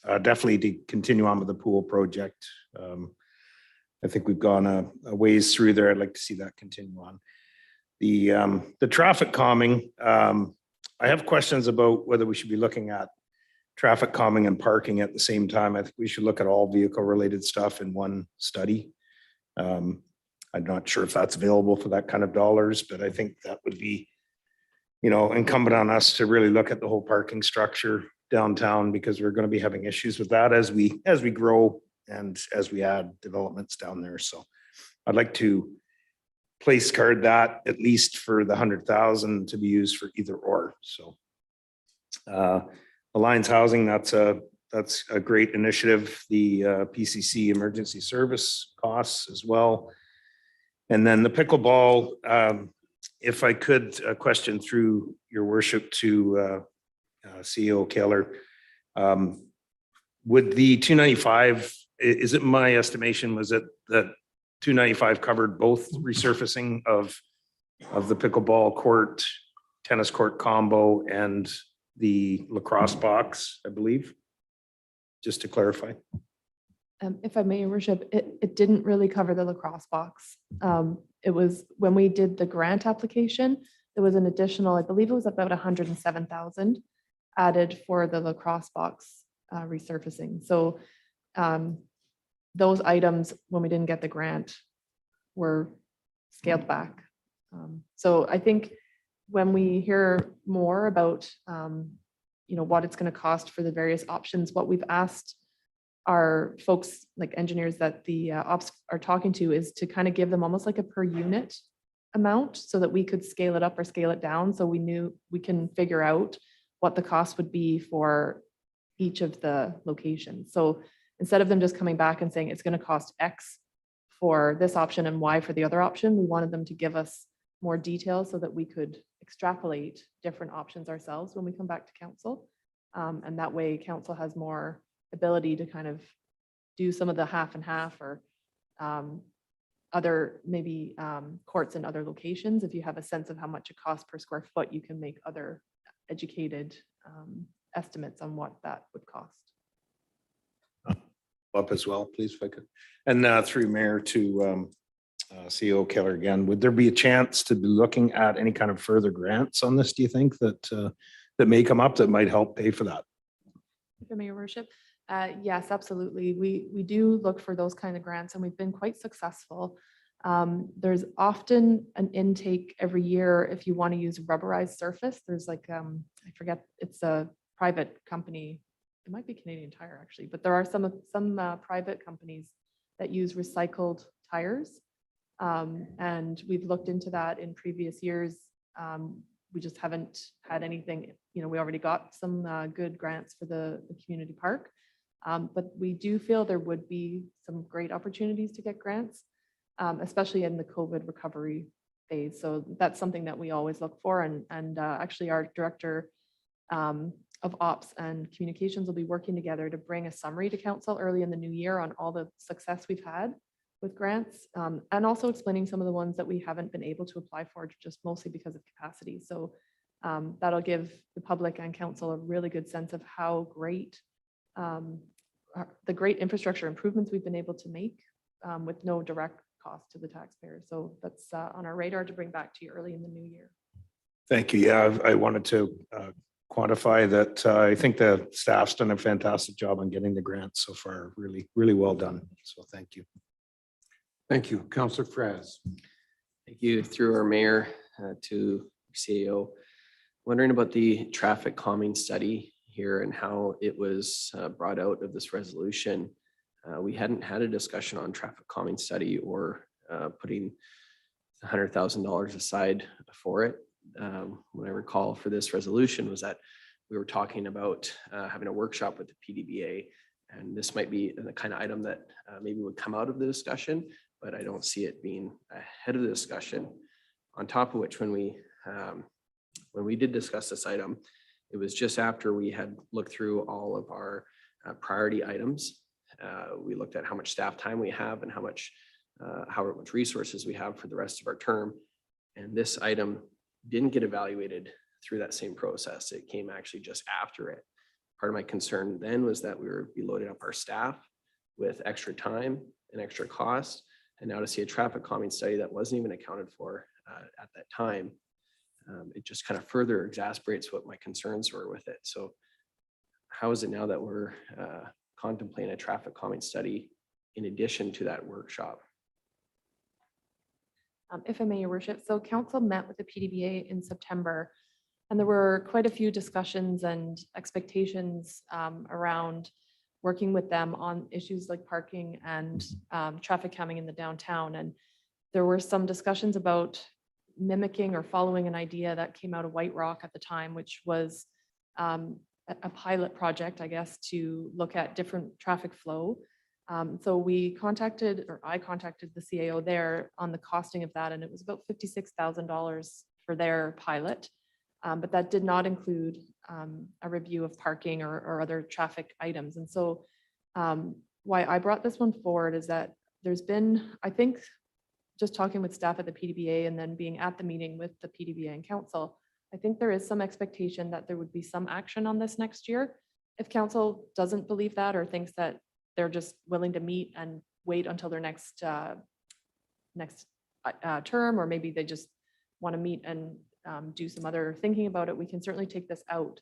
definitely to continue on with the pool project. I think we've gone a ways through there. I'd like to see that continue on. The traffic calming, I have questions about whether we should be looking at traffic calming and parking at the same time. I think we should look at all vehicle related stuff in one study. I'm not sure if that's available for that kind of dollars, but I think that would be, incumbent on us to really look at the whole parking structure downtown, because we're going to be having issues with that as we grow and as we add developments down there. So I'd like to place card that at least for the 100,000 to be used for either or. So Alliance Housing, that's a great initiative. The PCC emergency service costs as well. And then the pickleball, if I could question through your worship to CEO Keller, would the 295, is it my estimation, was it that 295 covered both resurfacing of the pickleball court, tennis court combo, and the lacrosse box, I believe? Just to clarify. If I may, Your Worship, it didn't really cover the lacrosse box. It was when we did the grant application, there was an additional, I believe it was about 107,000 added for the lacrosse box resurfacing. So those items, when we didn't get the grant, were scaled back. So I think when we hear more about what it's going to cost for the various options, what we've asked our folks, like engineers that the ops are talking to, is to kind of give them almost like a per unit amount so that we could scale it up or scale it down. So we can figure out what the cost would be for each of the locations. So instead of them just coming back and saying it's going to cost X for this option and Y for the other option, we wanted them to give us more details so that we could extrapolate different options ourselves when we come back to council. And that way council has more ability to kind of do some of the half and half or other maybe courts in other locations. If you have a sense of how much it costs per square foot, you can make other educated estimates on what that would cost. Up as well, please, if I could. And through Mayor to CEO Keller again, would there be a chance to be looking at any kind of further grants on this, do you think, that may come up that might help pay for that? If I may, Your Worship. Yes, absolutely. We do look for those kind of grants, and we've been quite successful. There's often an intake every year if you want to use rubberized surface. There's like, I forget, it's a private company. It might be Canadian Tire actually, but there are some private companies that use recycled tires. And we've looked into that in previous years. We just haven't had anything, we already got some good grants for the community park. But we do feel there would be some great opportunities to get grants, especially in the COVID recovery phase. So that's something that we always look for. And actually our director of ops and communications will be working together to bring a summary to council early in the new year on all the success we've had with grants, and also explaining some of the ones that we haven't been able to apply for, just mostly because of capacity. So that'll give the public and council a really good sense of how great the great infrastructure improvements we've been able to make with no direct cost to the taxpayer. So that's on our radar to bring back to you early in the new year. Thank you. Yeah, I wanted to quantify that. I think the staff's done a fantastic job on getting the grants so far. Really, really well done. So thank you. Thank you. Councillor Fraz. Thank you. Through our mayor to CEO. Wondering about the traffic calming study here and how it was brought out of this resolution. We hadn't had a discussion on traffic calming study or putting $100,000 aside for it. What I recall for this resolution was that we were talking about having a workshop with the PDBA, and this might be the kind of item that maybe would come out of the discussion, but I don't see it being ahead of the discussion. On top of which, when we did discuss this item, it was just after we had looked through all of our priority items. We looked at how much staff time we have and how much resources we have for the rest of our term. And this item didn't get evaluated through that same process. It came actually just after it. part of my concern then was that we were be loading up our staff with extra time and extra cost. And now to see a traffic calming study that wasn't even accounted for at that time, it just kind of further exasperates what my concerns were with it. So how is it now that we're contemplating a traffic calming study in addition to that workshop? If I may, your worship. So council met with the PDBA in September, and there were quite a few discussions and expectations around working with them on issues like parking and traffic calming in the downtown. And there were some discussions about mimicking or following an idea that came out of White Rock at the time, which was a pilot project, I guess, to look at different traffic flow. So we contacted, or I contacted the CAO there on the costing of that, and it was about $56,000 for their pilot. But that did not include a review of parking or other traffic items. And so why I brought this one forward is that there's been, I think, just talking with staff at the PDBA and then being at the meeting with the PDBA and council, I think there is some expectation that there would be some action on this next year. If council doesn't believe that or thinks that they're just willing to meet and wait until their next term, or maybe they just want to meet and do some other thinking about it, we can certainly take this out.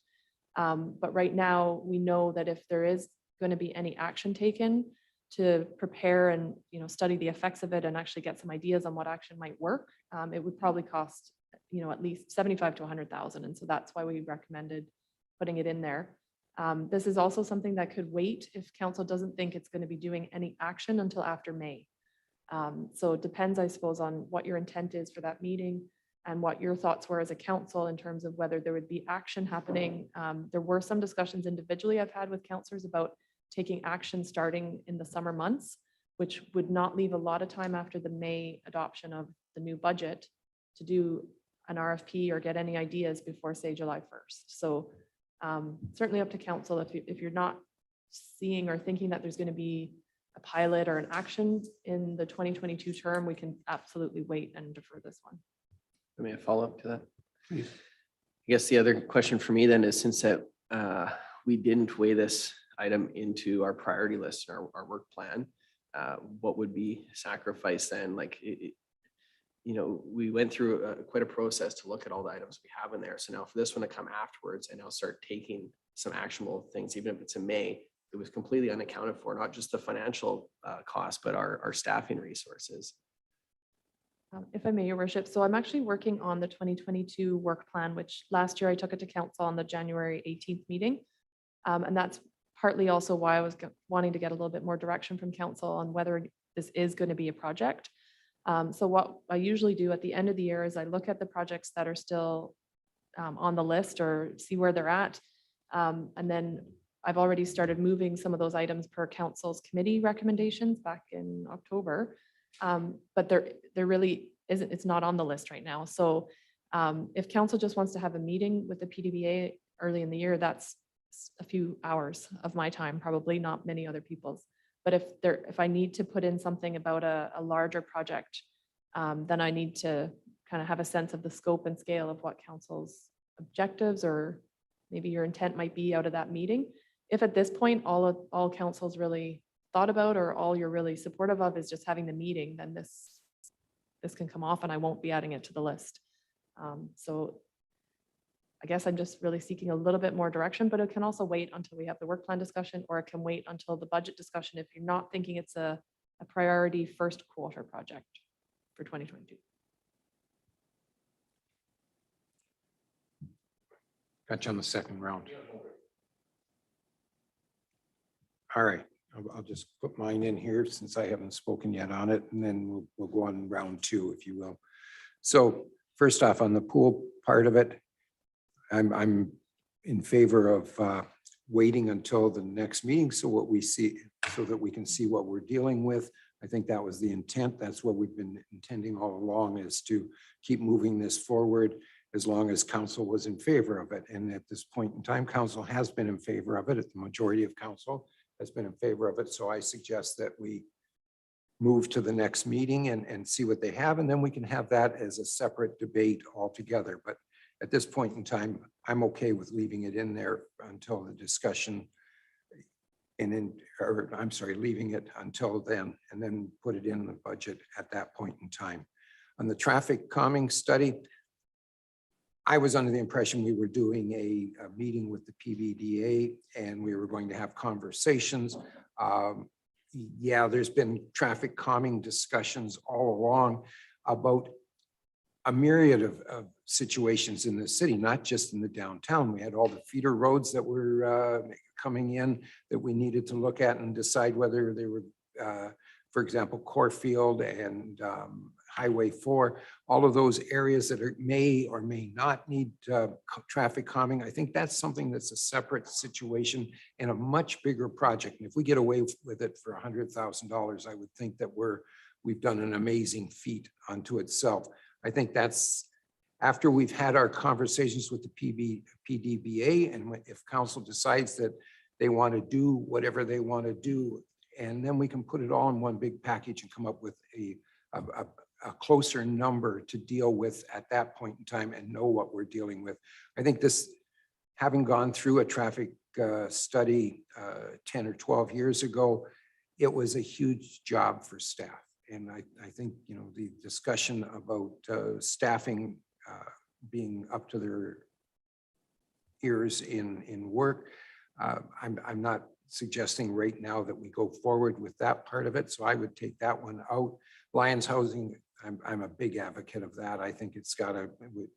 But right now, we know that if there is going to be any action taken to prepare and study the effects of it and actually get some ideas on what action might work, it would probably cost at least 75 to 100,000. And so that's why we recommended putting it in there. This is also something that could wait if council doesn't think it's going to be doing any action until after May. So it depends, I suppose, on what your intent is for that meeting and what your thoughts were as a council in terms of whether there would be action happening. There were some discussions individually I've had with councillors about taking action starting in the summer months, which would not leave a lot of time after the May adoption of the new budget to do an RFP or get any ideas before, say, July 1st. So certainly up to council if you're not seeing or thinking that there's going to be a pilot or an action in the 2022 term, we can absolutely wait and defer this one. May I follow up to that? Please. I guess the other question for me then is, since that we didn't weigh this item into our priority list, our work plan, what would be sacrificed then? Like, we went through quite a process to look at all the items we have in there. So now for this one to come afterwards and now start taking some actionable things, even if it's in May, it was completely unaccounted for, not just the financial cost, but our staffing resources. If I may, your worship. So I'm actually working on the 2022 work plan, which last year I took it to council on the January 18th meeting. And that's partly also why I was wanting to get a little bit more direction from council on whether this is going to be a project. So what I usually do at the end of the year is I look at the projects that are still on the list or see where they're at. And then I've already started moving some of those items per council's committee recommendations back in October. But there really isn't, it's not on the list right now. So if council just wants to have a meeting with the PDBA early in the year, that's a few hours of my time, probably not many other people's. But if I need to put in something about a larger project, then I need to kind of have a sense of the scope and scale of what council's objectives or maybe your intent might be out of that meeting. If at this point, all council's really thought about or all you're really supportive of is just having the meeting, then this can come off and I won't be adding it to the list. So I guess I'm just really seeking a little bit more direction, but it can also wait until we have the work plan discussion, or it can wait until the budget discussion if you're not thinking it's a priority first quarter project for 2022. Got you on the second round. All right, I'll just put mine in here since I haven't spoken yet on it, and then we'll go on round two, if you will. So first off, on the pool part of it, I'm in favor of waiting until the next meeting so that we can see what we're dealing with. I think that was the intent. That's what we've been intending all along, is to keep moving this forward as long as council was in favor of it. And at this point in time, council has been in favor of it. The majority of council has been in favor of it. So I suggest that we move to the next meeting and see what they have. And then we can have that as a separate debate altogether. But at this point in time, I'm okay with leaving it in there until the discussion. And then, or I'm sorry, leaving it until then, and then put it in the budget at that point in time. On the traffic calming study, I was under the impression we were doing a meeting with the PVDA and we were going to have conversations. Yeah, there's been traffic calming discussions all along about a myriad of situations in the city, not just in the downtown. We had all the feeder roads that were coming in that we needed to look at and decide whether they were, for example, Corfield and Highway 4, all of those areas that may or may not need traffic calming. I think that's something that's a separate situation and a much bigger project. And if we get away with it for $100,000, I would think that we've done an amazing feat unto itself. I think that's after we've had our conversations with the PDBA, and if council decides that they want to do whatever they want to do, and then we can put it all in one big package and come up with a closer number to deal with at that point in time and know what we're dealing with. I think this, having gone through a traffic study 10 or 12 years ago, it was a huge job for staff. And I think, you know, the discussion about staffing being up to their ears in work, I'm not suggesting right now that we go forward with that part of it. So I would take that one out. Lions Housing, I'm a big advocate of that. I think it's got a,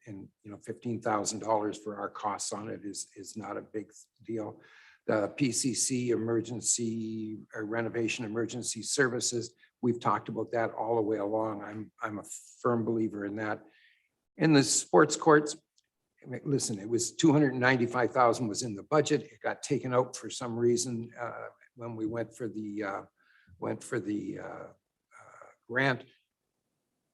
and you know, $15,000 for our costs on it is not a big deal. The PCC emergency renovation emergency services, we've talked about that all the way along. I'm a firm believer in that. In the sports courts, listen, it was 295,000 was in the budget. It got taken out for some reason when we went for the grant.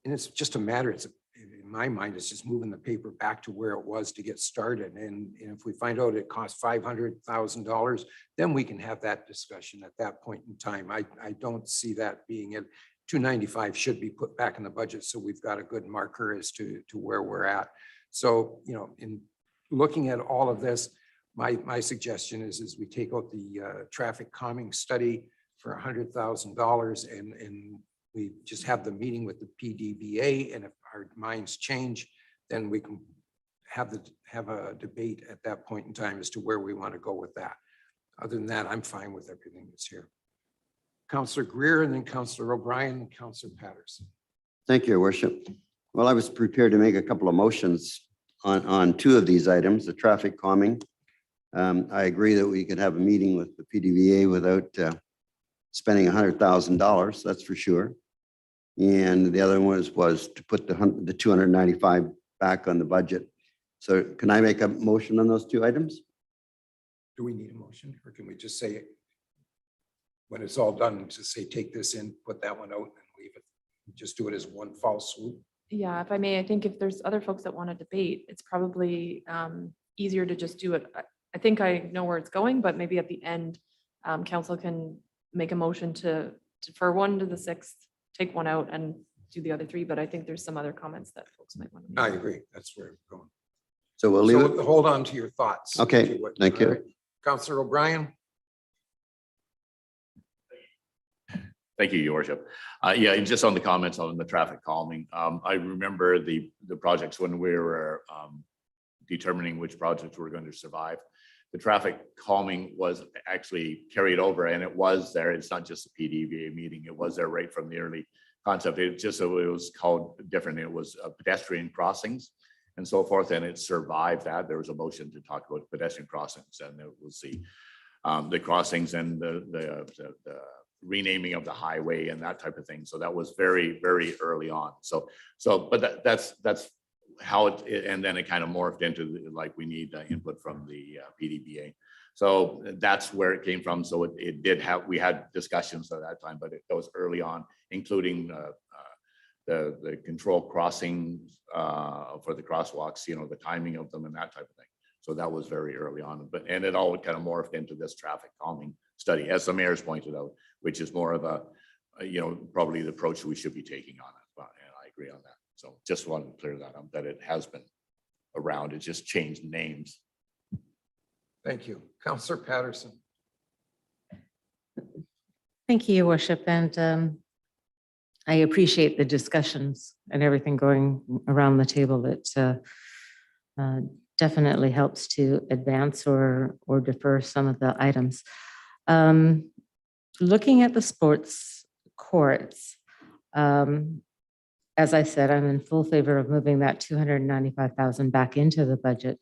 And it's just a matter, in my mind, it's just moving the paper back to where it was to get started. And if we find out it costs $500,000, then we can have that discussion at that point in time. I don't see that being it. 295 should be put back in the budget, so we've got a good marker as to where we're at. So, you know, in looking at all of this, my suggestion is we take out the traffic calming study for $100,000 and we just have the meeting with the PDBA, and if our minds change, then we can have a debate at that point in time as to where we want to go with that. Other than that, I'm fine with everything that's here. Councillor Greer, and then Councillor O'Brien and Councillor Patterson. Thank you, Your Worship. Well, I was prepared to make a couple of motions on two of these items, the traffic calming. I agree that we could have a meeting with the PDBA without spending $100,000, that's for sure. And the other one was to put the 295 back on the budget. So can I make a motion on those two items? Do we need a motion, or can we just say, when it's all done, just say, take this in, put that one out and leave it? Just do it as one fall swoop? Yeah, if I may, I think if there's other folks that want to debate, it's probably easier to just do it. I think I know where it's going, but maybe at the end, council can make a motion to defer one to the 6th, take one out and do the other 3. But I think there's some other comments that folks might want to make. I agree. That's where I'm going. So we'll leave So it. hold on to your thoughts. Okay, if you would. thank you. All right. Councillor O'Brien. Thank you, Your Worship. Yeah, and just on the comments on the traffic calming, I remember the projects when we were determining which projects were going to survive. The traffic calming was actually carried over, and it was there. It's not just a PDBA meeting. It was there right from the early concept. It just, it was called different. It was pedestrian crossings and so forth, and it survived that. There was a motion to talk about pedestrian crossings, and it was the crossings and the renaming of the highway and that type of thing. So that was very, very early on. But that's how it, and then it kind of morphed into like we need input from the PDBA. So that's where it came from. So it did have, we had discussions at that time, but it was early on, including the control crossings for the crosswalks, you know, the timing of them and that type of thing. So that was very early on, and it all kind of morphed into this traffic calming study, as the mayor's pointed out, which is more of a, you know, probably the approach we should be taking on it. And I agree on that. So just wanted to clear that up, that it has been. around. It just changed names. Thank you. Councillor Patterson. Thank you, Your Worship, and I appreciate the discussions and everything going around the table. That definitely helps to advance or defer some of the items. Looking at the sports courts, as I said, I'm in full favor of moving that 295,000 back into the budget.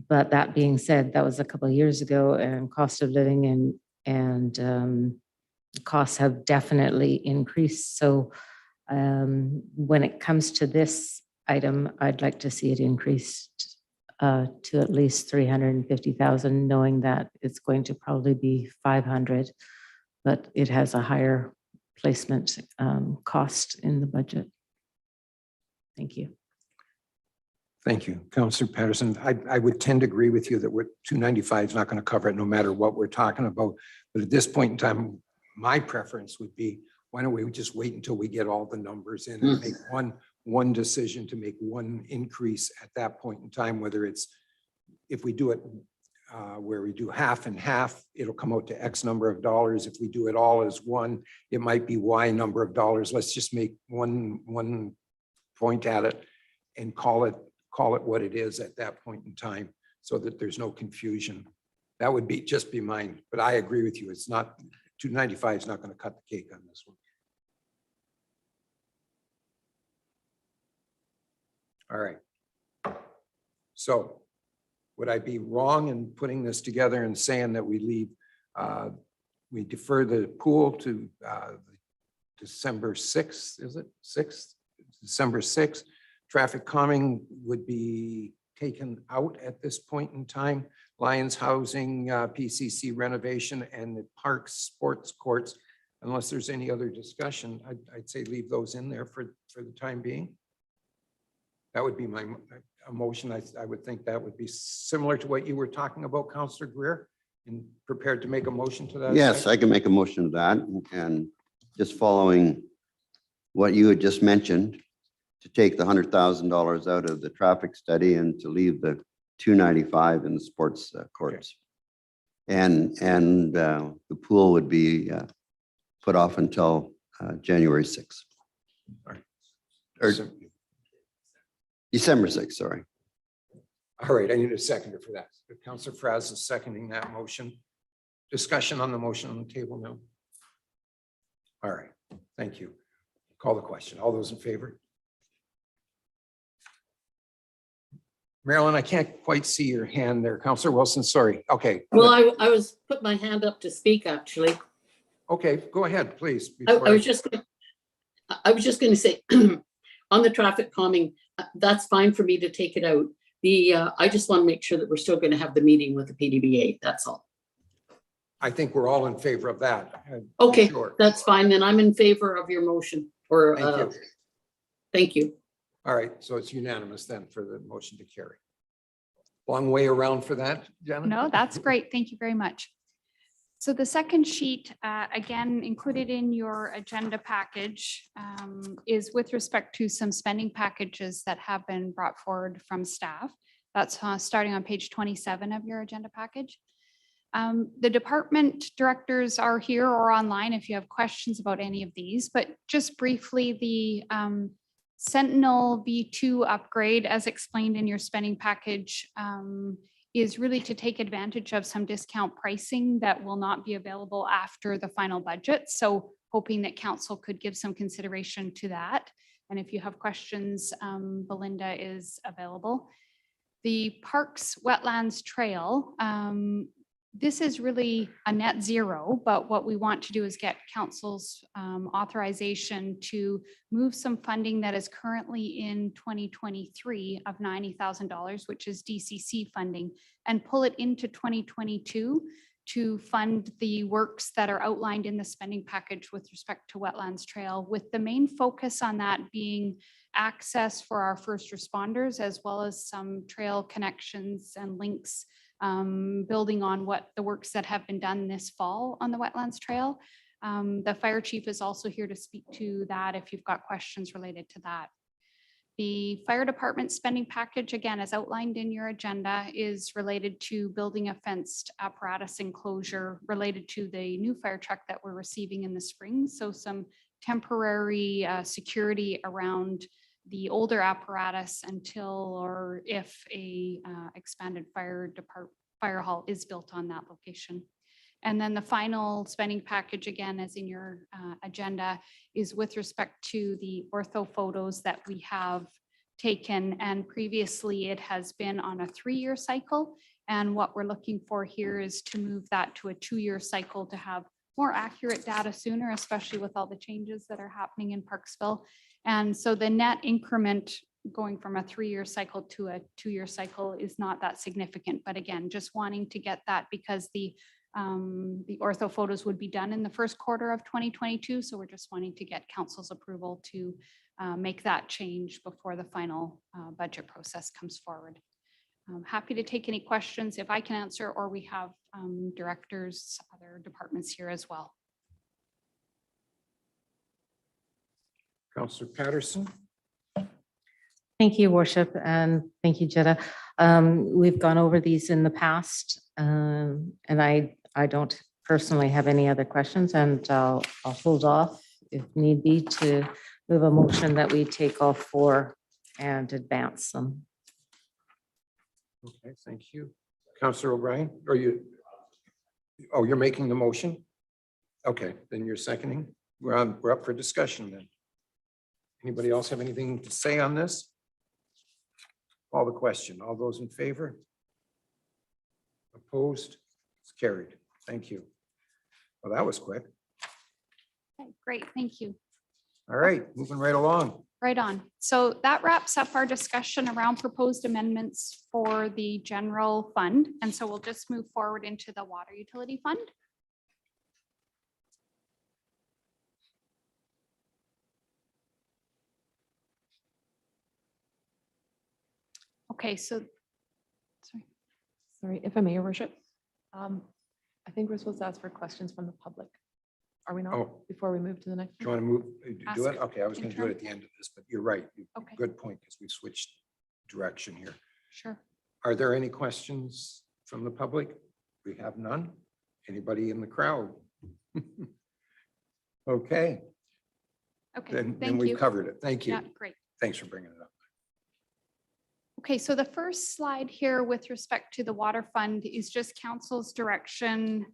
But that being said, that was a couple of years ago, and cost of living and costs have definitely increased. So when it comes to this item, I'd like to see it increased to at least 350,000, knowing that it's going to probably be 500, but it has a higher placement cost in the budget. Thank you. Thank you, Councillor Patterson. I would tend to agree with you that 295 is not going to cover it no matter what we're talking about. But at this point in time, my preference would be, why don't we just wait until we get all the numbers in and make one decision to make one increase at that point in time, whether it's, if we do it where we do half and half, it'll come out to X number of dollars. If we do it all as one, it might be Y number of dollars. Let's just make one point at it and call it what it is at that point in time, so that there's no confusion. That would be just be mine, but I agree with you. It's not, 295 is not going to cut the cake on this one. All right. So would I be wrong in putting this together and saying that we leave, we defer the pool to December 6th, is it 6th? December 6th. Traffic calming would be taken out at this point in time. Lions housing, PCC renovation, and the parks, sports courts, unless there's any other discussion, I'd say leave those in there for the time being. That would be my motion. I would think that would be similar to what you were talking about, Councillor Greer, and prepared to make a motion to that. Yes, I can make a motion to that, and just following what you had just mentioned, to take the $100,000 out of the traffic study and to leave the 295 in the sports courts. Okay. And the pool would be put off until January 6th. All right. Or December 6th, sorry. All right, I need a seconder for that. Councillor Fraz is seconding that motion. Discussion on the motion on the table now. All right, thank you. Call the question. All those in favor? Marilyn, I can't quite see your hand there. Councillor Wilson, sorry. Okay. Well, I was put my hand up to speak, actually. Okay, go ahead, please. I was just going to say, on the traffic calming, that's fine for me to take it out. I just want to make sure that we're still going to have the meeting with the PDBA. That's all. I think we're all in favor of that. Okay, sure. That's fine. Then I'm in favor of your motion. Or Thank you. Thank you. All right, so it's unanimous then for the motion to carry. Long way around for that, Jenna? No, that's great. Thank you very much. So the second sheet, again, included in your agenda package, is with respect to some spending packages that have been brought forward from staff. That's starting on page 27 of your agenda package. The department directors are here or online if you have questions about any of these, but just briefly, the Sentinel V2 upgrade, as explained in your spending package, is really to take advantage of some discount pricing that will not be available after the final budget. So hoping that council could give some consideration to that. And if you have questions, Belinda is available. The Parks Wetlands Trail, this is really a net zero, but what we want to do is get council's authorization to move some funding that is currently in 2023 of $90,000, which is DCC funding, and pull it into 2022 to fund the works that are outlined in the spending package with respect to Wetlands Trail, with the main focus on that being access for our first responders, as well as some trail connections and links, building on what the works that have been done this fall on the Wetlands Trail. The fire chief is also here to speak to that if you've got questions related to that. The fire department spending package, again, as outlined in your agenda, is related to building a fenced apparatus enclosure related to the new fire truck that we're receiving in the spring. So some temporary security around the older apparatus until or if a expanded fire hall is built on that location. And then the final spending package, again, as in your agenda, is with respect to the ortho photos that we have taken. And previously it has been on a 3-year cycle. And what we're looking for here is to move that to a 2-year cycle to have more accurate data sooner, especially with all the changes that are happening in Parksville. And so the net increment going from a 3-year cycle to a 2-year cycle is not that significant. But again, just wanting to get that because the ortho photos would be done in the first quarter of 2022. So we're just wanting to get council's approval to make that change before the final budget process comes forward. I'm happy to take any questions if I can answer, or we have directors, other departments here as well. Councillor Patterson. Thank you, Worship, and thank you, Jetta. We've gone over these in the past, and I don't personally have any other questions, and I'll hold off if need be to move a motion that we take all 4 and advance them. Okay, thank you. Councillor O'Brien, are you? Oh, you're making the motion? Okay, then you're seconding. We're up for discussion then. Anybody else have anything to say on this? Call the question. All those in favor? Opposed? It's carried. Thank you. Well, that was quick. Okay, great, thank you. All right, moving right along. Right on. So that wraps up our discussion around proposed amendments for the general fund. And so we'll just move forward into the water utility fund. Okay, so, Sorry, if I may, Your Worship. I think we're supposed to ask for questions from the public. Are we not? Oh. Before we move to the next? Do you one? want to move, do it? Ask Okay, I was going to do it at the end of this, but you're right. Okay. Good point, because we switched direction here. sure. Are there any questions from the public? We have none. Anybody in the crowd? Okay, Okay, then thank we've you. covered it. Thank you. Yeah, great. Thanks for bringing it up. Okay, so the first slide here with respect to the water fund is just council's direction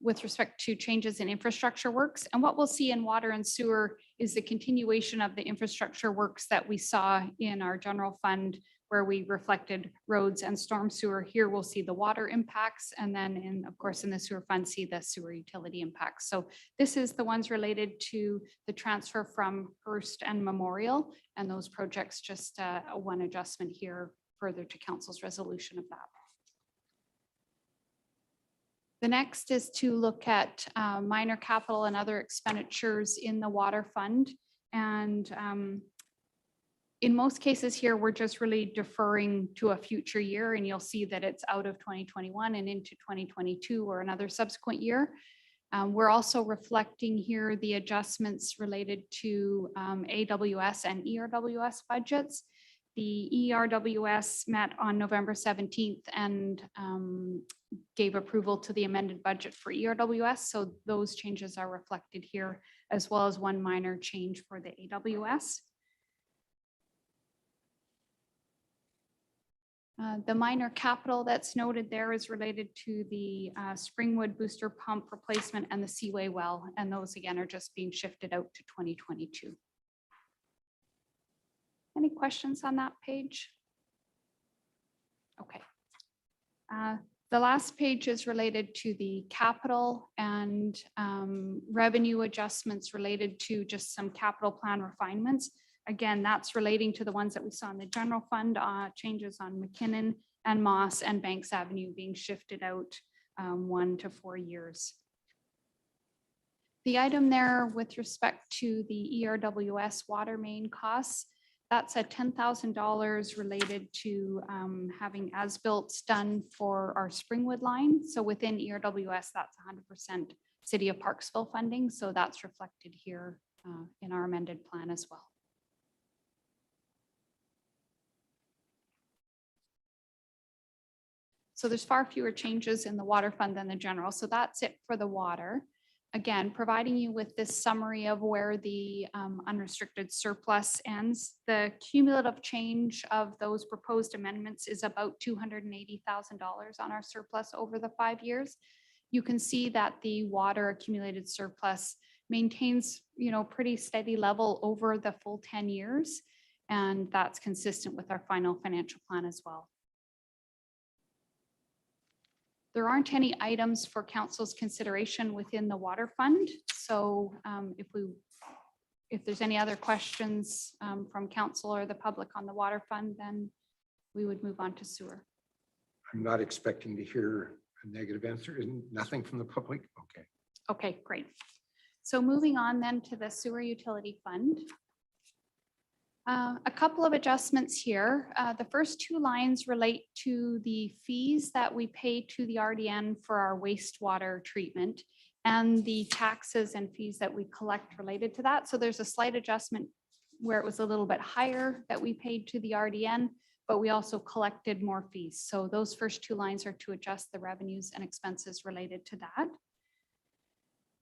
with respect to changes in infrastructure works. And what we'll see in water and sewer is the continuation of the infrastructure works that we saw in our general fund, where we reflected roads and storm sewer. Here we'll see the water impacts, and then of course in the sewer fund, see the sewer utility impacts. So this is the ones related to the transfer from Hearst and Memorial, and those projects, just one adjustment here further to council's resolution of that. The next is to look at minor capital and other expenditures in the water fund. And in most cases here, we're just really deferring to a future year, and you'll see that it's out of 2021 and into 2022 or another subsequent year. We're also reflecting here the adjustments related to AWS and ERWS budgets. The ERWS met on November 17th and gave approval to the amended budget for ERWS. So those changes are reflected here, as well as one minor change for the AWS. The minor capital that's noted there is related to the Springwood booster pump replacement and the Seaway well, and those again are just being shifted out to 2022. Any questions on that page? Okay. The last page is related to the capital and revenue adjustments related to just some capital plan refinements. Again, that's relating to the ones that we saw in the general fund, changes on McKinnon and Moss and Banks Avenue being shifted out 1 to 4 years. The item there with respect to the ERWS water main costs, that's a $10,000 related to having as-built done for our Springwood line. So within ERWS, that's 100% City of Parksville funding. So that's reflected here in our amended plan as well. So there's far fewer changes in the water fund than the general. So that's it for the water. Again, providing you with this summary of where the unrestricted surplus ends. The cumulative change of those proposed amendments is about $280,000 on our surplus over the 5 years. You can see that the water accumulated surplus maintains, pretty steady level over the full 10 years. And that's consistent with our final financial plan as well. There aren't any items for council's consideration within the water fund. So if there's any other questions from council or the public on the water fund, then we would move on to sewer. I'm not expecting to hear a negative answer. Isn't nothing from the public? Okay. Okay, great. So moving on then to the sewer utility fund. A couple of adjustments here. The first two lines relate to the fees that we pay to the RDN for our wastewater treatment and the taxes and fees that we collect related to that. So there's a slight adjustment where it was a little bit higher that we paid to the RDN, but we also collected more fees. So those first two lines are to adjust the revenues and expenses related to that.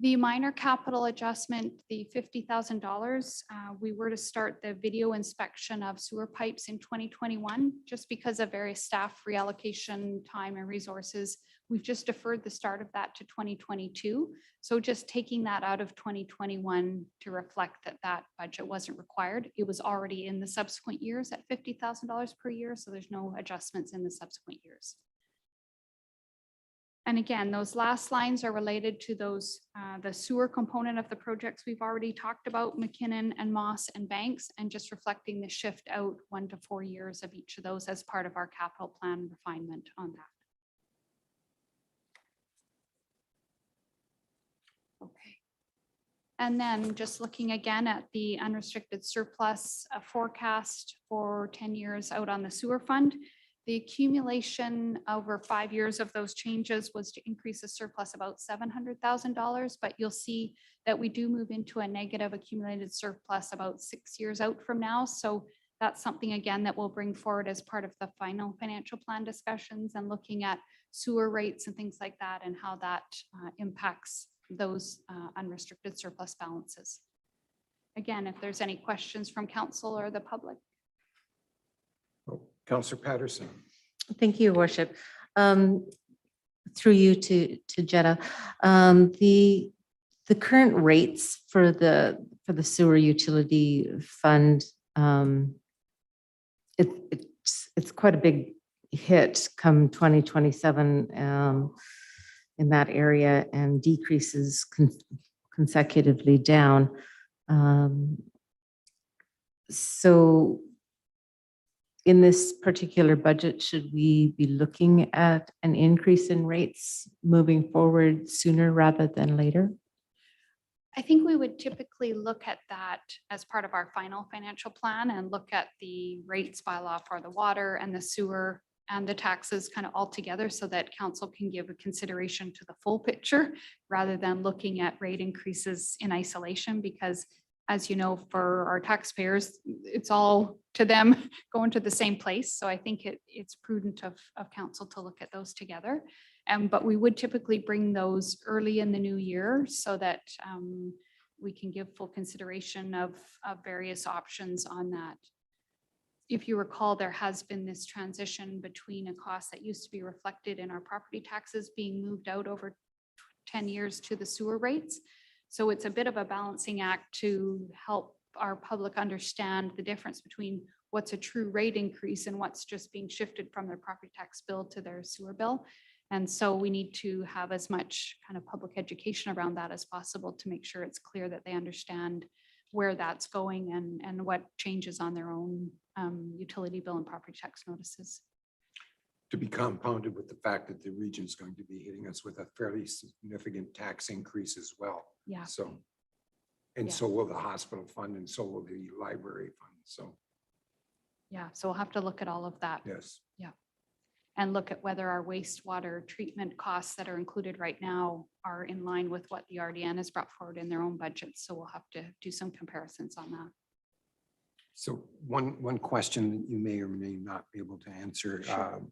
The minor capital adjustment, the $50,000, we were to start the video inspection of sewer pipes in 2021, just because of various staff reallocation, time and resources. We've just deferred the start of that to 2022. So just taking that out of 2021 to reflect that that budget wasn't required. It was already in the subsequent years at $50,000 per year. So there's no adjustments in the subsequent years. And again, those last lines are related to those, the sewer component of the projects we've already talked about, McKinnon and Moss and Banks, and just reflecting the shift out 1 to 4 years of each of those as part of our capital plan refinement on that. Okay. And then just looking again at the unrestricted surplus forecast for 10 years out on the sewer fund. The accumulation over 5 years of those changes was to increase the surplus about $700,000, but you'll see that we do move into a negative accumulated surplus about 6 years out from now. So that's something again that we'll bring forward as part of the final financial plan discussions and looking at sewer rates and things like that and how that impacts those unrestricted surplus balances. Again, if there's any questions from council or the public. Councillor Patterson. Thank you, Worship. Through you to Jetta. The current rates for the sewer utility fund, it's quite a big hit come 2027 in that area and decreases consecutively down. So in this particular budget, should we be looking at an increase in rates moving forward sooner rather than later? I think we would typically look at that as part of our final financial plan and look at the rates bylaw for the water and the sewer and the taxes kind of all together so that council can give a consideration to the full picture rather than looking at rate increases in isolation, because as you know, for our taxpayers, it's all to them going to the same place. So I think it's prudent of council to look at those together. But we would typically bring those early in the new year so that we can give full consideration of various options on that. If you recall, there has been this transition between a cost that used to be reflected in our property taxes being moved out over 10 years to the sewer rates. So it's a bit of a balancing act to help our public understand the difference between what's a true rate increase and what's just being shifted from their property tax bill to their sewer bill. And so we need to have as much kind of public education around that as possible to make sure it's clear that they understand where that's going and what changes on their own utility bill and property tax notices. To be compounded with the fact that the region is going to be hitting us with a fairly significant tax increase as well. Yeah. So, and so will the hospital fund and so will the library fund. So, yeah, so we'll have to look at all of that. yes. Yeah. And look at whether our wastewater treatment costs that are included right now are in line with what the RDN has brought forward in their own budgets. So we'll have to do some comparisons on that. So one question that you may or may not be able to answer. Sure.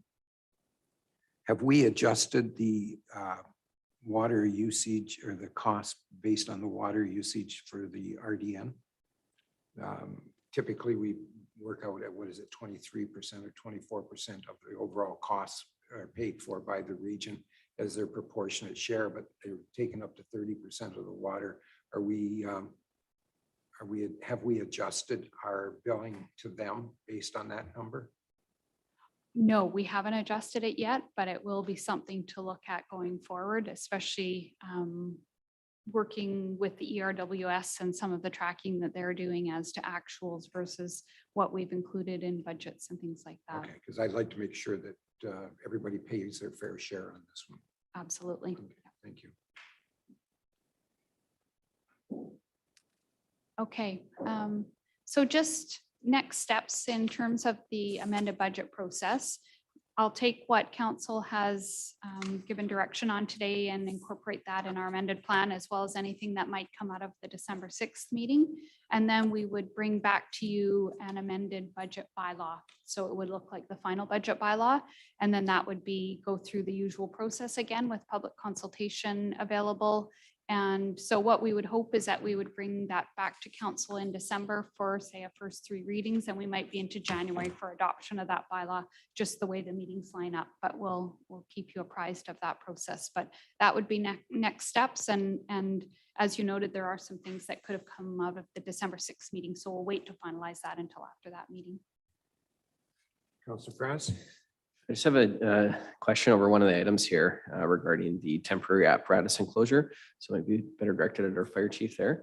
have we adjusted the water usage or the cost based on the water usage for the RDN? Typically, we work out at, what is it, 23% or 24% of the overall costs are paid for by the region as their proportionate share, but they're taken up to 30% of the water. Have we adjusted our billing to them based on that number? No, we haven't adjusted it yet, but it will be something to look at going forward, especially working with the ERWS and some of the tracking that they're doing as to actuals versus what we've included in budgets and things like that. Okay, because I'd like to make sure that everybody pays their fair share on this one. Absolutely. Okay, thank you. Okay, so just next steps in terms of the amended budget process. I'll take what council has given direction on today and incorporate that in our amended plan, as well as anything that might come out of the December 6th meeting. And then we would bring back to you an amended budget bylaw. So it would look like the final budget bylaw. And then that would be go through the usual process again with public consultation available. And so what we would hope is that we would bring that back to council in December for, say, a first 3 readings, and we might be into January for adoption of that bylaw, just the way the meetings line up. But we'll keep you apprised of that process. But that would be next steps. And as you noted, there are some things that could have come out of the December 6th meeting. So we'll wait to finalize that until after that meeting. Councilor Frass? I just have a question over one of the items here regarding the temporary apparatus enclosure. So it might be better directed at our fire chief there.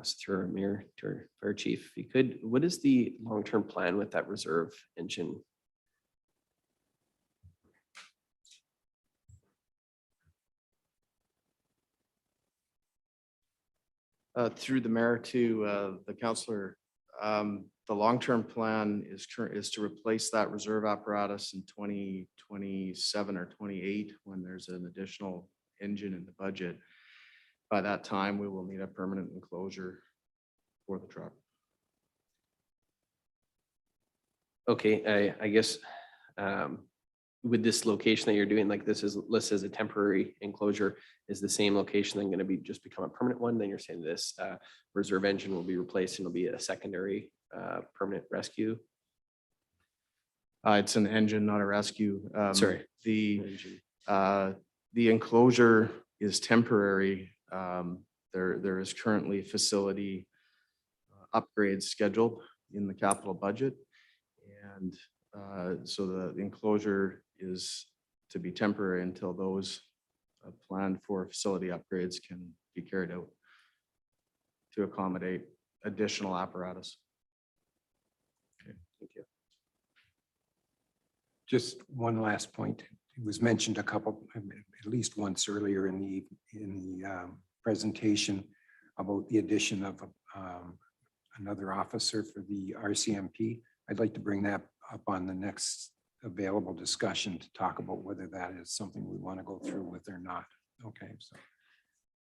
So through our mayor to our fire chief, if you could, what is the long-term plan with that reserve engine? Through the mayor to the councillor, the long-term plan is to replace that reserve apparatus in 2027 or 28 when there's an additional engine in the budget. By that time, we will need a permanent enclosure for the truck. Okay, I guess with this location that you're doing, like this is listed as a temporary enclosure, is the same location then going to be just become a permanent one? Then you're saying this reserve engine will be replaced and it'll be a secondary permanent rescue? It's an engine, not a rescue. Sorry. The enclosure is temporary. There is currently facility upgrades scheduled in the capital budget. And so the enclosure is to be temporary until those planned for facility upgrades can be carried out to accommodate additional apparatus. Okay, thank you. Just one last point. It was mentioned at least once earlier in the presentation about the addition of another officer for the RCMP. I'd like to bring that up on the next available discussion to talk about whether that is something we want to go through with or not. Okay, so.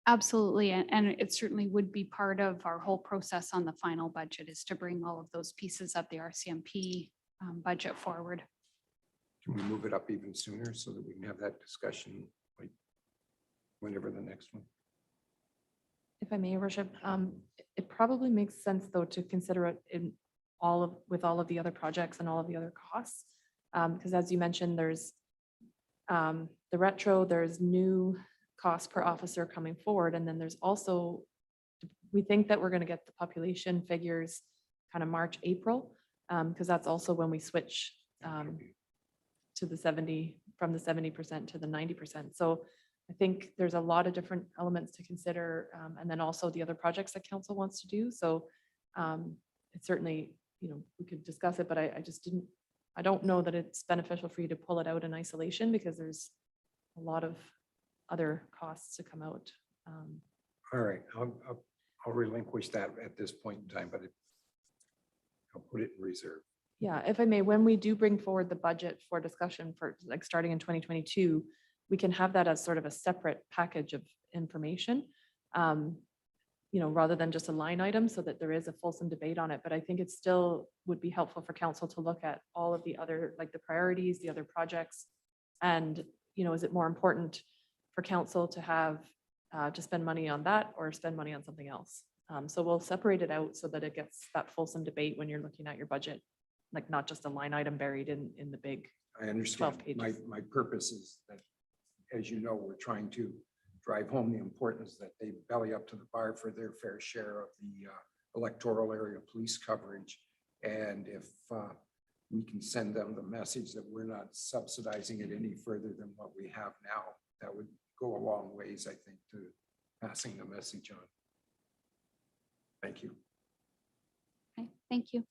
Absolutely. And it certainly would be part of our whole process on the final budget, is to bring all of those pieces of the RCMP budget forward. Can we move it up even sooner so that we can have that discussion like whenever the next one? If I may, Your Worship, it probably makes sense though to consider it in with all of the other projects and all of the other costs. Because as you mentioned, there's the retro, there's new cost per officer coming forward. And then there's also, we think that we're going to get the population figures kind of March, April, because that's also when we switch to the 70, from the 70% to the 90%. So I think there's a lot of different elements to consider. And then also the other projects that council wants to do. So it's certainly, we could discuss it, but I don't know that it's beneficial for you to pull it out in isolation because there's a lot of other costs to come out. All right, I'll relinquish that at this point in time, but I'll put it in reserve. Yeah, if I may, when we do bring forward the budget for discussion for like starting in 2022, we can have that as sort of a separate package of information, rather than just a line item so that there is a fulsome debate on it. But I think it still would be helpful for council to look at all of the other, like the priorities, the other projects, And, is it more important for council to have, to spend money on that or spend money on something else? So we'll separate it out so that it gets that fulsome debate when you're looking at your budget, like not just a line item buried in the big. I understand. 12 pages. My purpose is that, as you know, we're trying to drive home the importance that they belly up to the bar for their fair share of the electoral area police coverage. And if we can send them the message that we're not subsidizing it any further than what we have now, that would go a long ways, I think, to passing the message on. Thank you. Okay, thank you.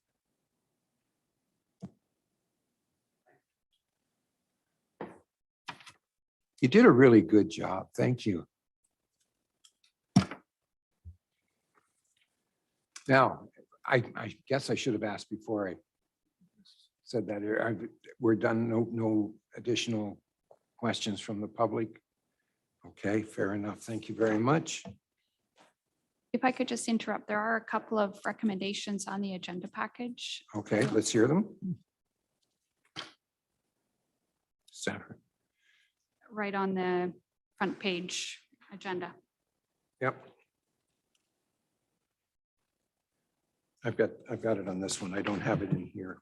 You did a really good job. Thank you. Now, I guess I should have asked before I said that. We're done. No additional questions from the public. Okay, fair enough. Thank you very much. If I could just interrupt, there are a couple of recommendations on the agenda package. Okay, let's hear them. Sarah. Right on the front page agenda. Yep. I've got it on this one. I don't have it in here.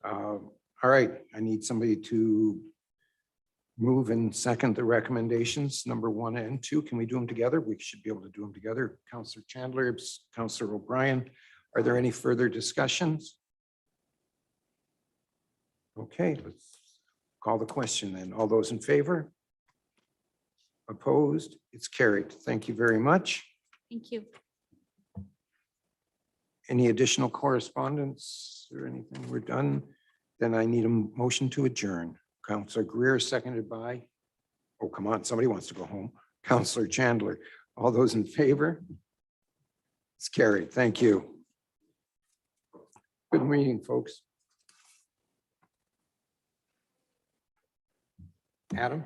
All right, I need somebody to move and second the recommendations, number 1 and 2. Can we do them together? We should be able to do them together. Councillor Chandler, Councillor O'Brien. Are there any further discussions? Okay, let's call the question then. All those in favor? Opposed? It's carried. Thank you very much. Thank you. Any additional correspondence or anything? We're done. Then I need a motion to adjourn. Councillor Greer, seconded by, oh, come on, somebody wants to go home. Councillor Chandler. All those in favor? It's carried. Thank you. Good meeting, folks. Adam?